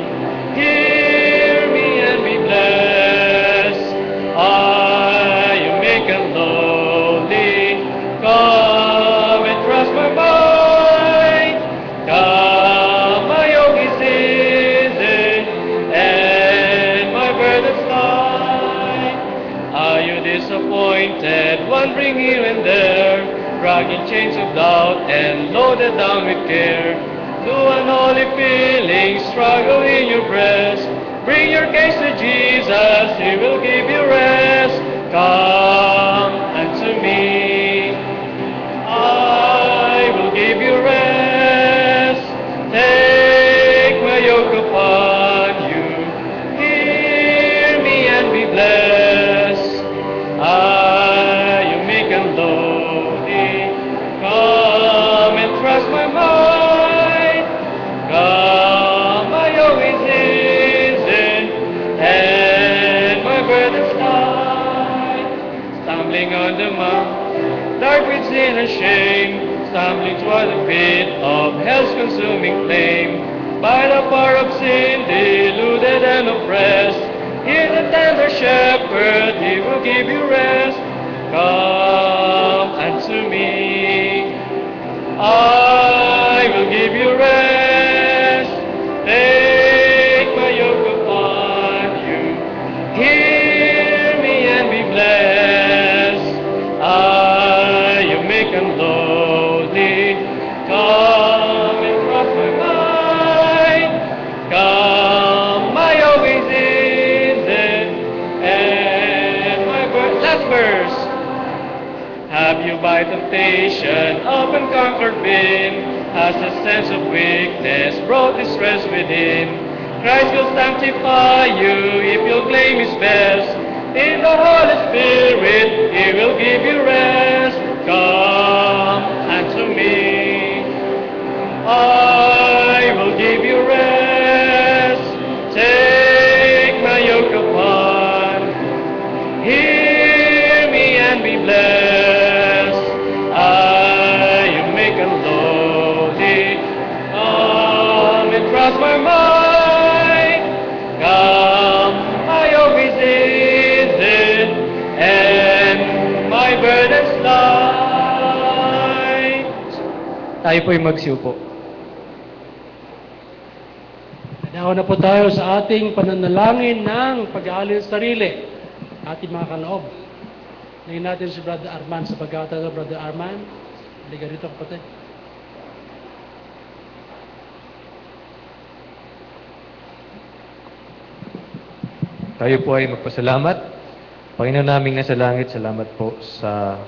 Hear me and be blessed. I am meek and lowly. Come and trust my might. Come, my yoke is easy and my burden's light. Are you disappointed, wandering here and there, dragging chains of doubt and loaded down with care? Do unholy feelings struggle in your breast? Bring your case to Jesus, He will give you rest. Come unto me, I will give you rest. Take my yoke upon you. Hear me and be blessed. I am meek and lowly. Come and trust my might. Come, my yoke is easy and my burden's light. Stumbling on the mount, dark with sin and shame, stumbling toward the pit of hell's consuming flame. By the power of sin, deluded and oppressed, hear the tender shepherd, He will give you rest. Come unto me, I will give you rest. Take my yoke upon you. Hear me and be blessed. I am meek and lowly. Come and trust my might. Come, my yoke is easy and my burden. Last verse. Have you by temptation up and conquered been? Has a sense of weakness brought distress within? Christ will sanctify you if you'll claim His best. In the Holy Spirit, He will give you rest. Come unto me, I will give you rest. Take my yoke upon. Hear me and be blessed. I am meek and lowly. Come and trust my might. Come, my yoke is easy and my burden's light. Tayo po'y magsiupo. Now na po tayo sa ating pananalangin ng pag-aalin sa sarili. Ating mga kaloob. Naging natin si Brother Arman sa pagkatagal. Brother Arman, halika rito kapatid. Tayo po ay magpasalamat. Panginoon naming nasa langit, salamat po sa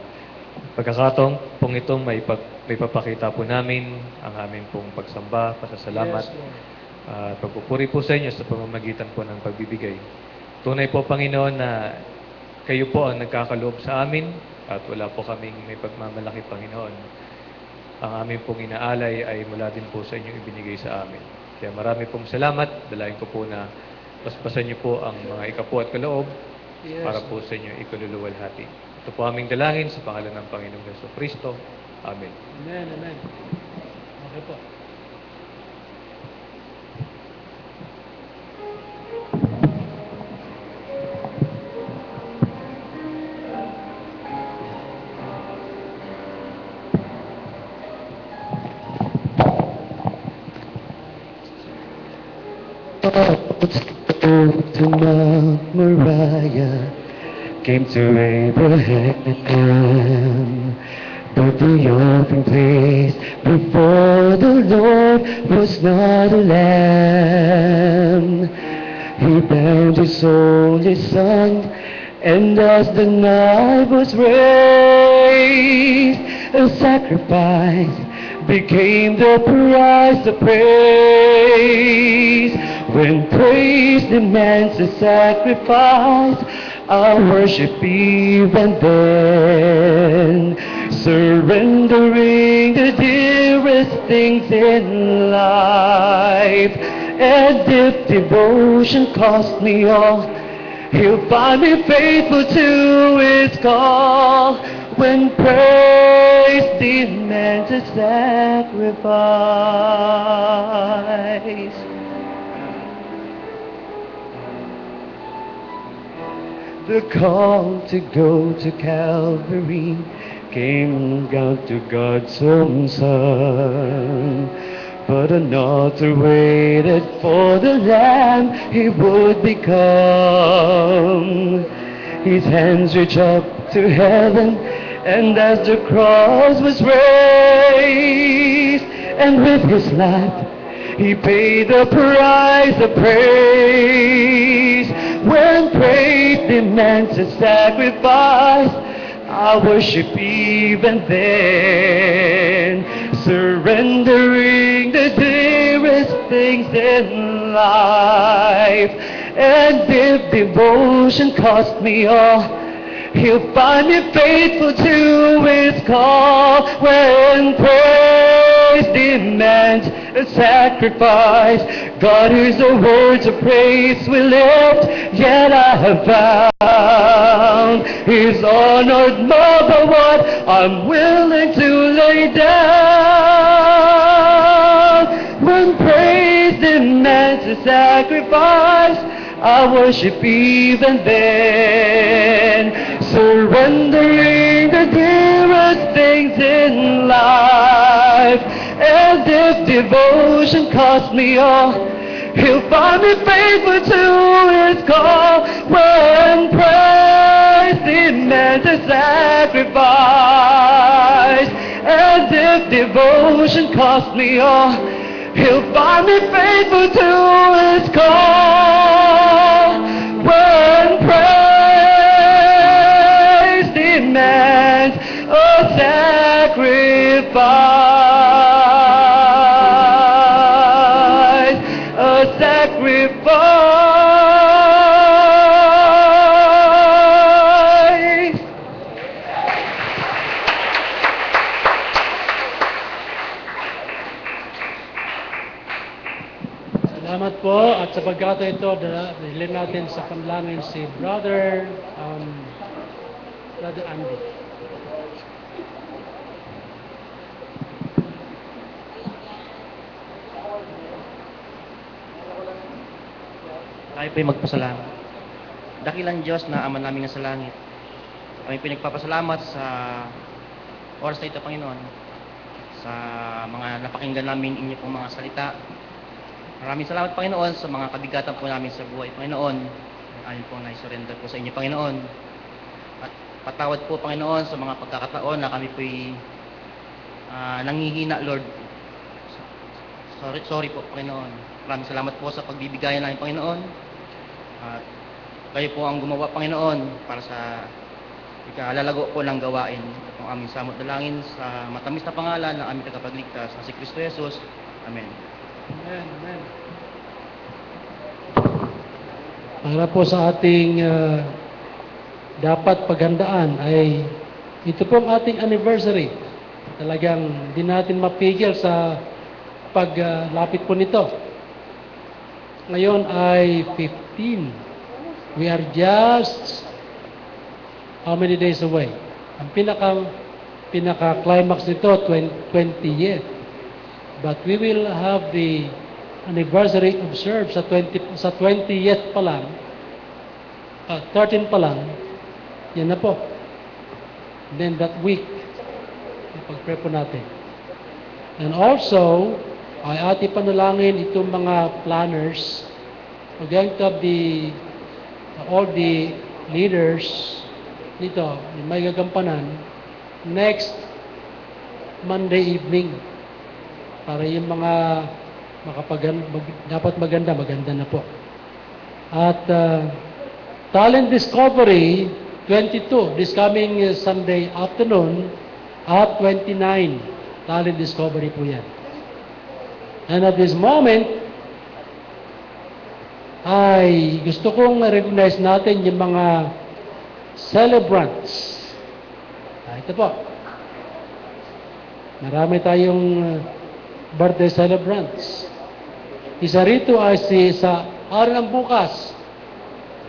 pagkakataong pong itong may papakita po namin ang aming pong pagsamba, pasasalamat, Yes, Lord. at pagpupuri po sa inyo sa pamamagitan po ng pagbibigay. Tunay po, Panginoon, na kayo po ang nagkakaloob sa amin at wala po kaming may pagmamalaki, Panginoon. Ang aming pong inaalay ay mula din po sa inyong ibinigay sa amin. Kaya marami pong salamat. Dalayan ko po na paspasan niyo po ang mga ikapo at kaloob Yes. para po sa inyo ikaluluwalhati. Ito po aming dalangin sa pangalan ng Panginoong Jesucristo. Amen. Amen, amen. Okay po. To Mount Moriah, came to Abraham, but the offering place before the Lord was not a lamb. He bound his only son, and as the night was raised, a sacrifice became the price of praise. When praise demands a sacrifice, I worship even then, surrendering the dearest things in life. And if devotion cost me all, He'll find me faithful to His call. When praise demands a sacrifice. The call to go to Calvary came down to God's own Son. But an altar waited for the Lamb He would become. His hands reach up to heaven, and as the cross was raised, and with His life He paid the price of praise. When praise demands a sacrifice, I worship even then, surrendering the dearest things in life. And if devotion cost me all, He'll find me faithful to His call. When praise demands a sacrifice, God hears the words of praise we lift. Yet I have found His honored more than what I'm willing to lay down. When praise demands a sacrifice, I worship even then, surrendering the dearest things in life. And if devotion cost me all, He'll find me faithful to His call. When praise demands a sacrifice, and if devotion cost me all, He'll find me faithful to His call. When praise demands a sacrifice, a sacrifice. Salamat po, at sa pagkata ito, dahilin natin sa panalangin si Brother Andy. Tayo po'y magpasalamat. Dakilang Diyos na Ama namin sa langit, kami pinagpapasalamat sa oras na ito, Panginoon, sa mga napakinggan namin inyo pong mga salita. Maraming salamat, Panginoon, sa mga kabigatan po namin sa buhay, Panginoon. Amin pong naisurrender po sa inyo, Panginoon. At patawad po, Panginoon, sa mga pagkakataon na kami po'y nanghihina, Lord. Sorry po, Panginoon. Maraming salamat po sa pagbibigay namin, Panginoon. At kayo po ang gumawa, Panginoon, para sa ikalalago po ng gawain. Ito ang aming samot dalangin sa matamis na pangalan ng aming tagapagligtas na si Kristo Jesus. Amen. Amen, amen. Para po sa ating dapat paghandaan ay ito pong ating anniversary. Talagang di natin mapigil sa paglapit po nito. Ngayon ay 15. We are just how many days away? Ang pinaka-climax nito 20th. But we will have the anniversary observed sa 20th pa lang, 13 pa lang, yan na po. Then that week, pag-pray po natin. And also, ay ating panalangin itong mga planners. We're going to have all the leaders dito, may gagampanan, next Monday evening. Para yung mga dapat maganda na po. At Talent Discovery 22, this coming Sunday afternoon at 29. Talent Discovery po yan. And at this moment, ay gusto kong recognize natin yung mga celebrants. Ito po. Marami tayong birthday celebrants. Isa rito ay sa araw ng bukas,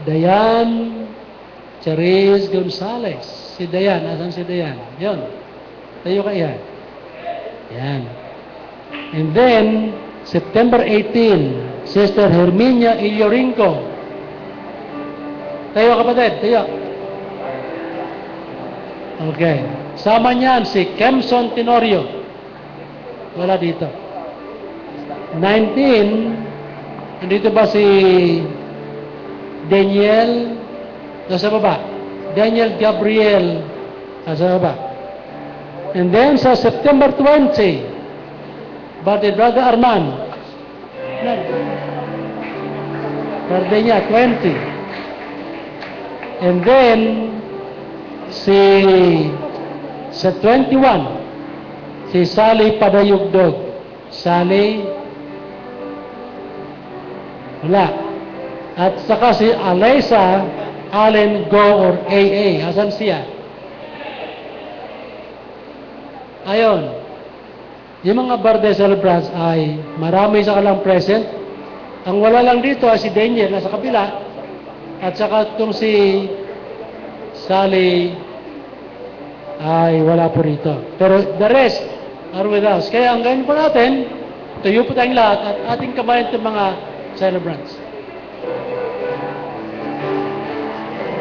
Dayan Charis Gonzales. Si Dayan, asan si Dayan? Yun. Tayo ka yan. Yan. And then, September 18, Sister Herminia Illorinco. Tayo kapatid, tayo. Okay. Sama niyan si Kemson Tenorio. Wala dito. 19, nandito ba si Daniel? Nasa baba. Daniel Gabriel. Nasa baba. And then sa September 20, birthday Brother Arman. Birthday niya, 20. And then, sa 21, si Sally Padayugdog. Sally, wala. At saka si Alaysa Allen Go or AA. Asan siya? Ayon. Yung mga birthday celebrants ay marami sa kalang present. Ang wala lang dito ay si Daniel nasa kabila. At saka itong si Sally ay wala po rito. Pero the rest are with us. Kaya ang ganyan po natin, tuyo po tayong lahat at ating kabayan itong mga celebrants.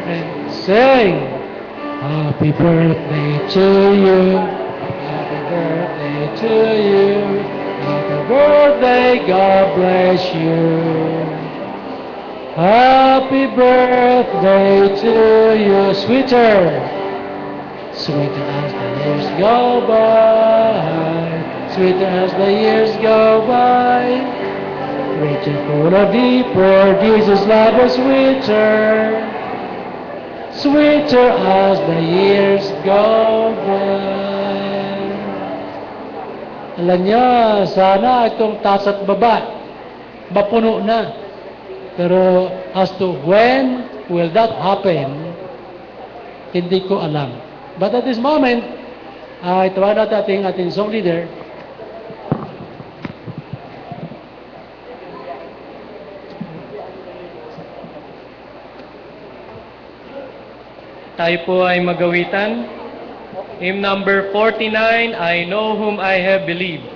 And sing, Happy birthday to you. Happy birthday to you. Happy birthday, God bless you. Happy birthday to you, sweeter. Sweeter as the years go by. Sweeter as the years go by. Richer, fuller, deeper, Jesus' love is sweeter. Sweeter as the years go by. Alam niyo, sana itong taas at baba, mapuno na. Pero as to when will that happen, hindi ko alam. But at this moment, itawagan natin ating song leader. Tayo po ay magawitan. Hymn number 49, I Know Whom I Have Believed.